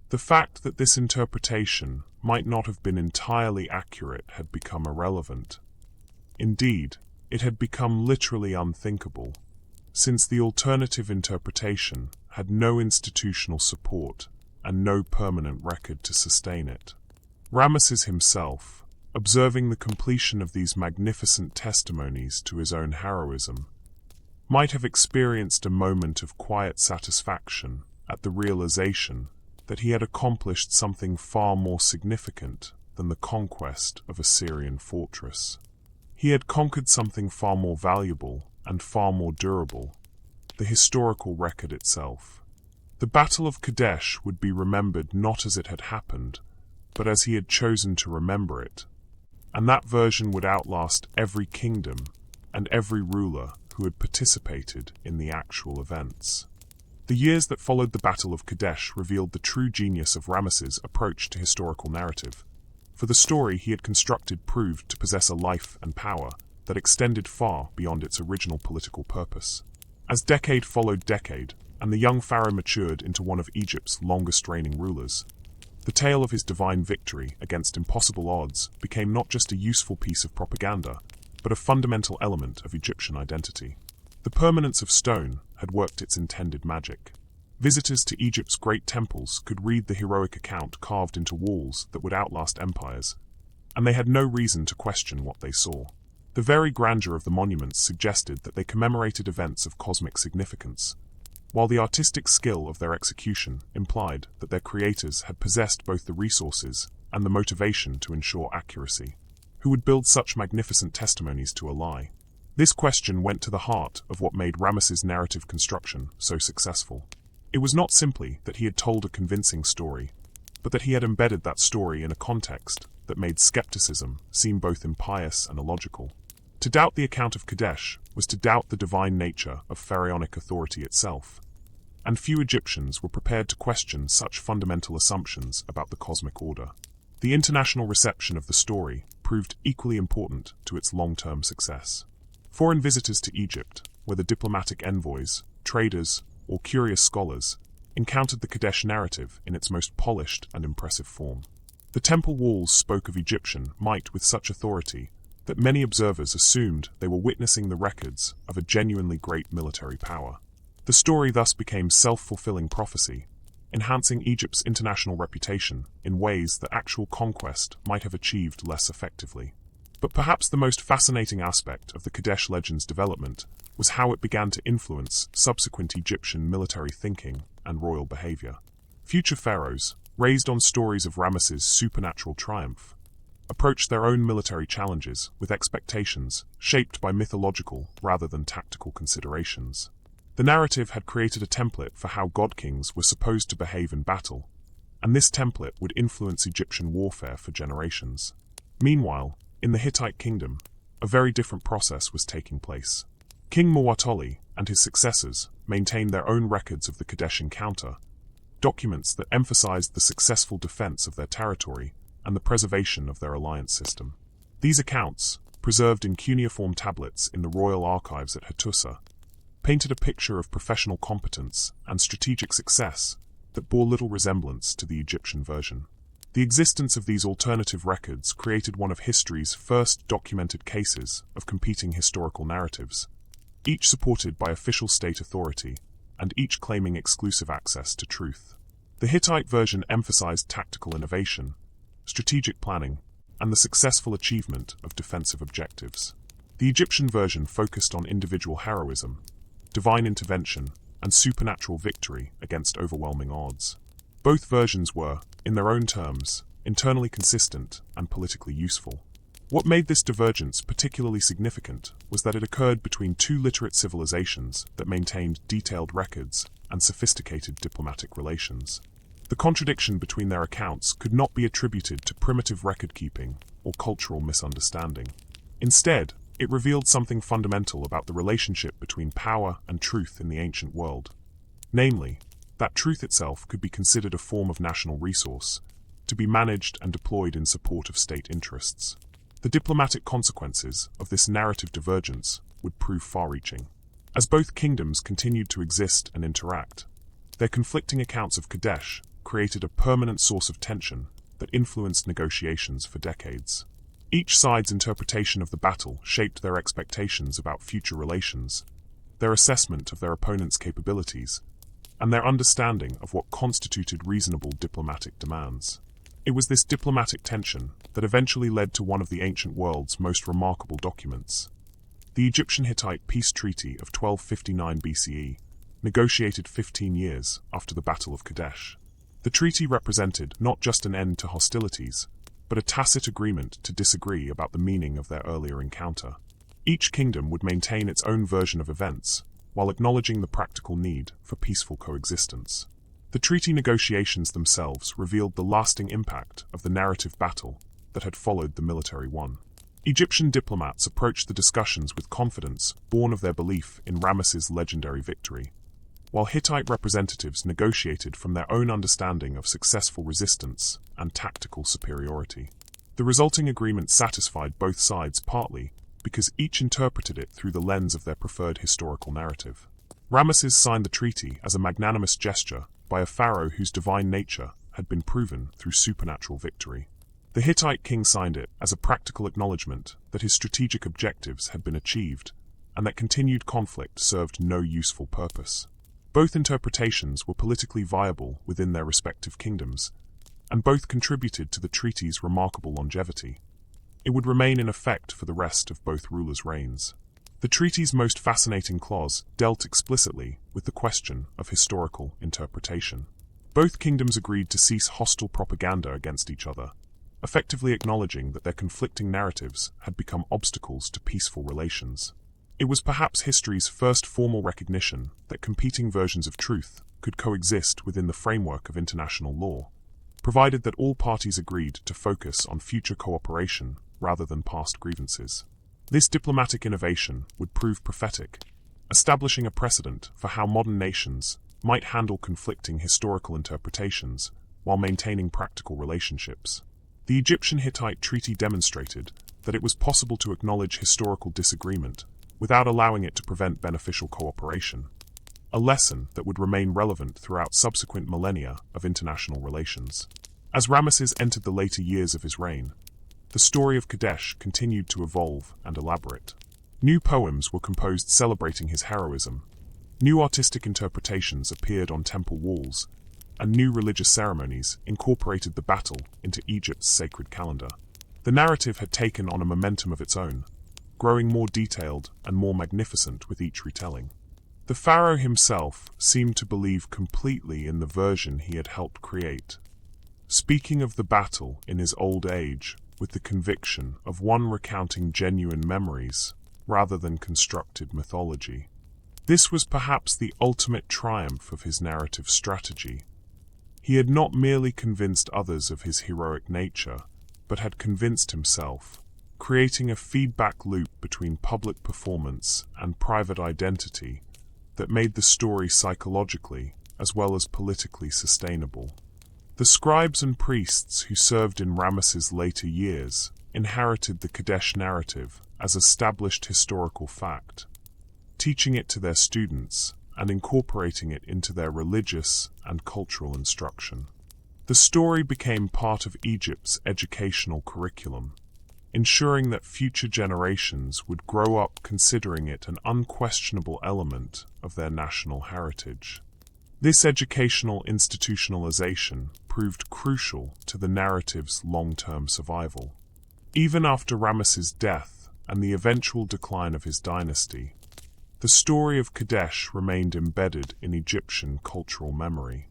The fact that this interpretation might not have been entirely accurate had become irrelevant. Indeed, it had become literally unthinkable, since the alternative interpretation had no institutional support and no permanent record to sustain it. Ramesses himself, observing the completion of these magnificent testimonies to his own heroism, might have experienced a moment of quiet satisfaction at the realization that he had accomplished something far more significant than the conquest of a Syrian fortress. He had conquered something far more valuable and far more durable: the historical record itself. The Battle of Kadesh would be remembered not as it had happened, but as he had chosen to remember it, and that version would outlast every kingdom and every ruler who had participated in the actual events. The years that followed the Battle of Kadesh revealed the true genius of Ramesses' approach to historical narrative, for the story he had constructed proved to possess a life and power that extended far beyond its original political purpose. As decade followed decade, and the young pharaoh matured into one of Egypt's longest-reigning rulers, the tale of his divine victory against impossible odds became not just a useful piece of propaganda, but a fundamental element of Egyptian identity. The permanence of stone had worked its intended magic. Visitors to Egypt's great temples could read the heroic account carved into walls that would outlast empires, and they had no reason to question what they saw. The very grandeur of the monuments suggested that they commemorated events of cosmic significance, while the artistic skill of their execution implied that their creators had possessed both the resources and the motivation to ensure accuracy. Who would build such magnificent testimonies to a lie? This question went to the heart of what made Ramesses' narrative construction so successful. It was not simply that he had told a convincing story, but that he had embedded that story in a context that made skepticism seem both impious and illogical. To doubt the account of Kadesh was to doubt the divine nature of pharaonic authority itself, and few Egyptians were prepared to question such fundamental assumptions about the cosmic order. The international reception of the story proved equally important to its long-term success. Foreign visitors to Egypt, whether diplomatic envoys, traders, or curious scholars, encountered the Kadesh narrative in its most polished and impressive form. The temple walls spoke of Egyptian might with such authority that many observers assumed they were witnessing the records of a genuinely great military power. The story thus became self-fulfilling prophecy, enhancing Egypt's international reputation in ways that actual conquest might have achieved less effectively. But perhaps the most fascinating aspect of the Kadesh legend's development was how it began to influence subsequent Egyptian military thinking and royal behavior. Future pharaohs, raised on stories of Ramesses' supernatural triumph, approached their own military challenges with expectations shaped by mythological rather than tactical considerations. The narrative had created a template for how god-kings were supposed to behave in battle, and this template would influence Egyptian warfare for generations. Meanwhile, in the Hittite kingdom, a very different process was taking place. King Muwatalli and his successors maintained their own records of the Kadesh encounter, documents that emphasized the successful defense of their territory and the preservation of their alliance system. These accounts, preserved in cuneiform tablets in the royal archives at Hattusa, painted a picture of professional competence and strategic success that bore little resemblance to the Egyptian version. The existence of these alternative records created one of history's first documented cases of competing historical narratives, each supported by official state authority, and each claiming exclusive access to truth. The Hittite version emphasized tactical innovation, strategic planning, and the successful achievement of defensive objectives. The Egyptian version focused on individual heroism, divine intervention, and supernatural victory against overwhelming odds. Both versions were, in their own terms, internally consistent and politically useful. What made this divergence particularly significant was that it occurred between two literate civilizations that maintained detailed records and sophisticated diplomatic relations. The contradiction between their accounts could not be attributed to primitive record-keeping or cultural misunderstanding. Instead, it revealed something fundamental about the relationship between power and truth in the ancient world. Namely, that truth itself could be considered a form of national resource, to be managed and deployed in support of state interests. The diplomatic consequences of this narrative divergence would prove far-reaching. As both kingdoms continued to exist and interact, their conflicting accounts of Kadesh created a permanent source of tension that influenced negotiations for decades. Each side's interpretation of the battle shaped their expectations about future relations, their assessment of their opponent's capabilities, and their understanding of what constituted reasonable diplomatic demands. It was this diplomatic tension that eventually led to one of the ancient world's most remarkable documents. The Egyptian-Hittite peace treaty of 1259 BCE, negotiated 15 years after the Battle of Kadesh. The treaty represented not just an end to hostilities, but a tacit agreement to disagree about the meaning of their earlier encounter. Each kingdom would maintain its own version of events, while acknowledging the practical need for peaceful coexistence. The treaty negotiations themselves revealed the lasting impact of the narrative battle that had followed the military one. Egyptian diplomats approached the discussions with confidence born of their belief in Ramesses' legendary victory, while Hittite representatives negotiated from their own understanding of successful resistance and tactical superiority. The resulting agreement satisfied both sides partly because each interpreted it through the lens of their preferred historical narrative. Ramesses signed the treaty as a magnanimous gesture by a pharaoh whose divine nature had been proven through supernatural victory. The Hittite king signed it as a practical acknowledgement that his strategic objectives had been achieved and that continued conflict served no useful purpose. Both interpretations were politically viable within their respective kingdoms, and both contributed to the treaty's remarkable longevity. It would remain in effect for the rest of both rulers' reigns. The treaty's most fascinating clause dealt explicitly with the question of historical interpretation. Both kingdoms agreed to cease hostile propaganda against each other, effectively acknowledging that their conflicting narratives had become obstacles to peaceful relations. It was perhaps history's first formal recognition that competing versions of truth could coexist within the framework of international law, provided that all parties agreed to focus on future cooperation rather than past grievances. This diplomatic innovation would prove prophetic, establishing a precedent for how modern nations might handle conflicting historical interpretations while maintaining practical relationships. The Egyptian-Hittite treaty demonstrated that it was possible to acknowledge historical disagreement without allowing it to prevent beneficial cooperation, a lesson that would remain relevant throughout subsequent millennia of international relations. As Ramesses entered the later years of his reign, the story of Kadesh continued to evolve and elaborate. New poems were composed celebrating his heroism, new artistic interpretations appeared on temple walls, and new religious ceremonies incorporated the battle into Egypt's sacred calendar. The narrative had taken on a momentum of its own, growing more detailed and more magnificent with each retelling. The pharaoh himself seemed to believe completely in the version he had helped create, speaking of the battle in his old age with the conviction of one recounting genuine memories rather than constructed mythology. This was perhaps the ultimate triumph of his narrative strategy. He had not merely convinced others of his heroic nature, but had convinced himself, creating a feedback loop between public performance and private identity that made the story psychologically as well as politically sustainable. The scribes and priests who served in Ramesses' later years inherited the Kadesh narrative as established historical fact, teaching it to their students and incorporating it into their religious and cultural instruction. The story became part of Egypt's educational curriculum, ensuring that future generations would grow up considering it an unquestionable element of their national heritage. This educational institutionalization proved crucial to the narrative's long-term survival. Even after Ramesses' death and the eventual decline of his dynasty, the story of Kadesh remained embedded in Egyptian cultural memory.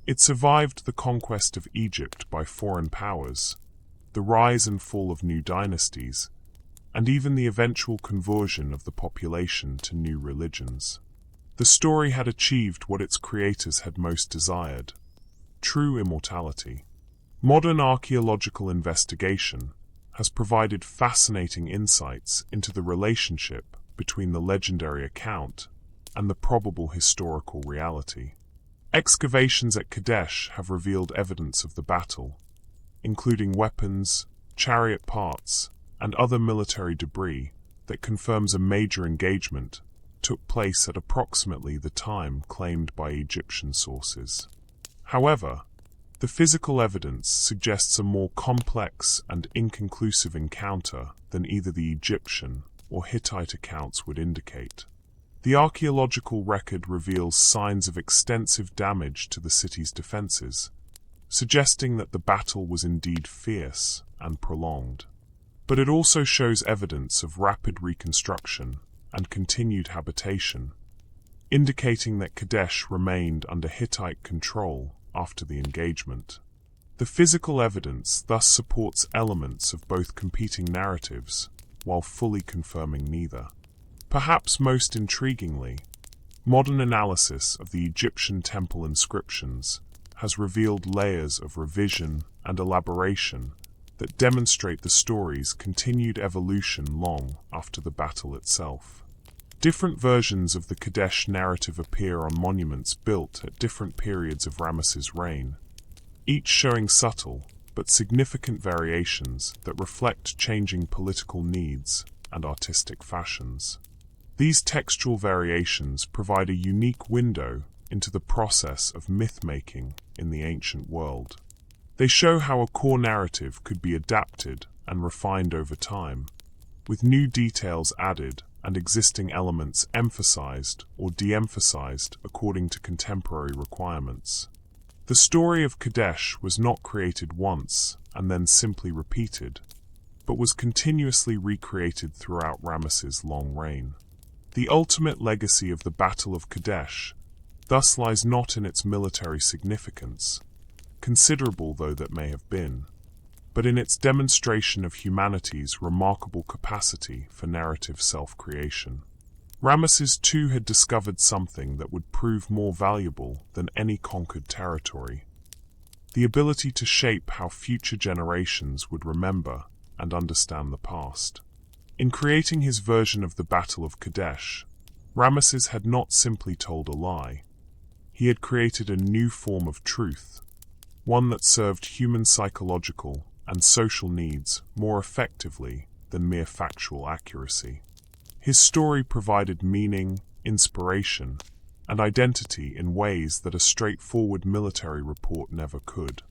It survived the conquest of Egypt by foreign powers, the rise and fall of new dynasties, and even the eventual conversion of the population to new religions. The story had achieved what its creators had most desired: true immortality. Modern archaeological investigation has provided fascinating insights into the relationship between the legendary account and the probable historical reality. Excavations at Kadesh have revealed evidence of the battle, including weapons, chariot parts, and other military debris that confirms a major engagement took place at approximately the time claimed by Egyptian sources. However, the physical evidence suggests a more complex and inconclusive encounter than either the Egyptian or Hittite accounts would indicate. The archaeological record reveals signs of extensive damage to the city's defenses, suggesting that the battle was indeed fierce and prolonged. But it also shows evidence of rapid reconstruction and continued habitation, indicating that Kadesh remained under Hittite control after the engagement. The physical evidence thus supports elements of both competing narratives, while fully confirming neither. Perhaps most intriguingly, modern analysis of the Egyptian temple inscriptions has revealed layers of revision and elaboration that demonstrate the story's continued evolution long after the battle itself. Different versions of the Kadesh narrative appear on monuments built at different periods of Ramesses' reign, each showing subtle but significant variations that reflect changing political needs and artistic fashions. These textual variations provide a unique window into the process of myth-making in the ancient world. They show how a core narrative could be adapted and refined over time, with new details added and existing elements emphasized or de-emphasized according to contemporary requirements. The story of Kadesh was not created once and then simply repeated, but was continuously recreated throughout Ramesses' long reign. The ultimate legacy of the Battle of Kadesh thus lies not in its military significance, considerable though that may have been, but in its demonstration of humanity's remarkable capacity for narrative self-creation. Ramesses II had discovered something that would prove more valuable than any conquered territory: the ability to shape how future generations would remember and understand the past. In creating his version of the Battle of Kadesh, Ramesses had not simply told a lie. He had created a new form of truth, one that served human psychological and social needs more effectively than mere factual accuracy. His story provided meaning, inspiration, and identity in ways that a straightforward military report never could.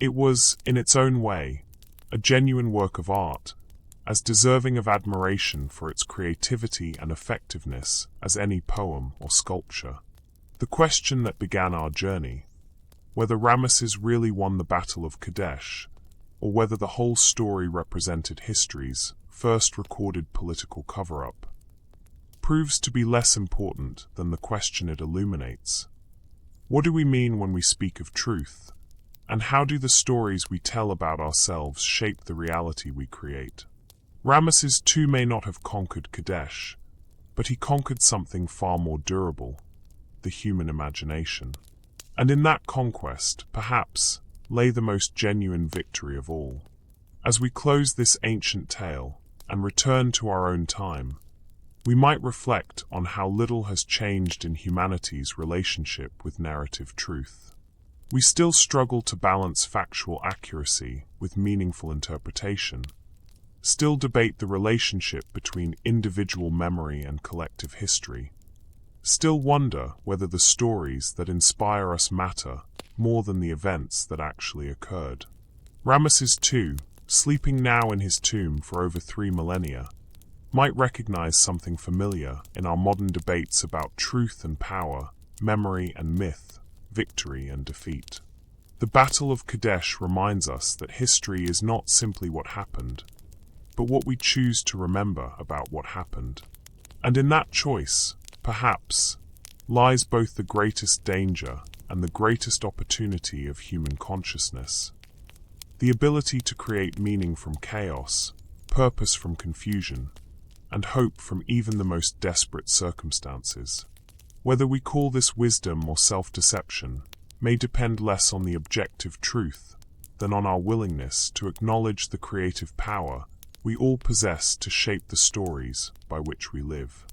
It was, in its own way, a genuine work of art, as deserving of admiration for its creativity and effectiveness as any poem or sculpture. The question that began our journey, whether Ramesses really won the Battle of Kadesh, or whether the whole story represented history's first recorded political cover-up, proves to be less important than the question it illuminates. What do we mean when we speak of truth, and how do the stories we tell about ourselves shape the reality we create? Ramesses II may not have conquered Kadesh, but he conquered something far more durable, the human imagination. And in that conquest, perhaps, lay the most genuine victory of all. As we close this ancient tale and return to our own time, we might reflect on how little has changed in humanity's relationship with narrative truth. We still struggle to balance factual accuracy with meaningful interpretation, still debate the relationship between individual memory and collective history, still wonder whether the stories that inspire us matter more than the events that actually occurred. Ramesses II, sleeping now in his tomb for over 3 millennia, might recognize something familiar in our modern debates about truth and power, memory and myth, victory and defeat. The Battle of Kadesh reminds us that history is not simply what happened, but what we choose to remember about what happened. And in that choice, perhaps, lies both the greatest danger and the greatest opportunity of human consciousness. The ability to create meaning from chaos, purpose from confusion, and hope from even the most desperate circumstances. Whether we call this wisdom or self-deception may depend less on the objective truth than on our willingness to acknowledge the creative power we all possess to shape the stories by which we live.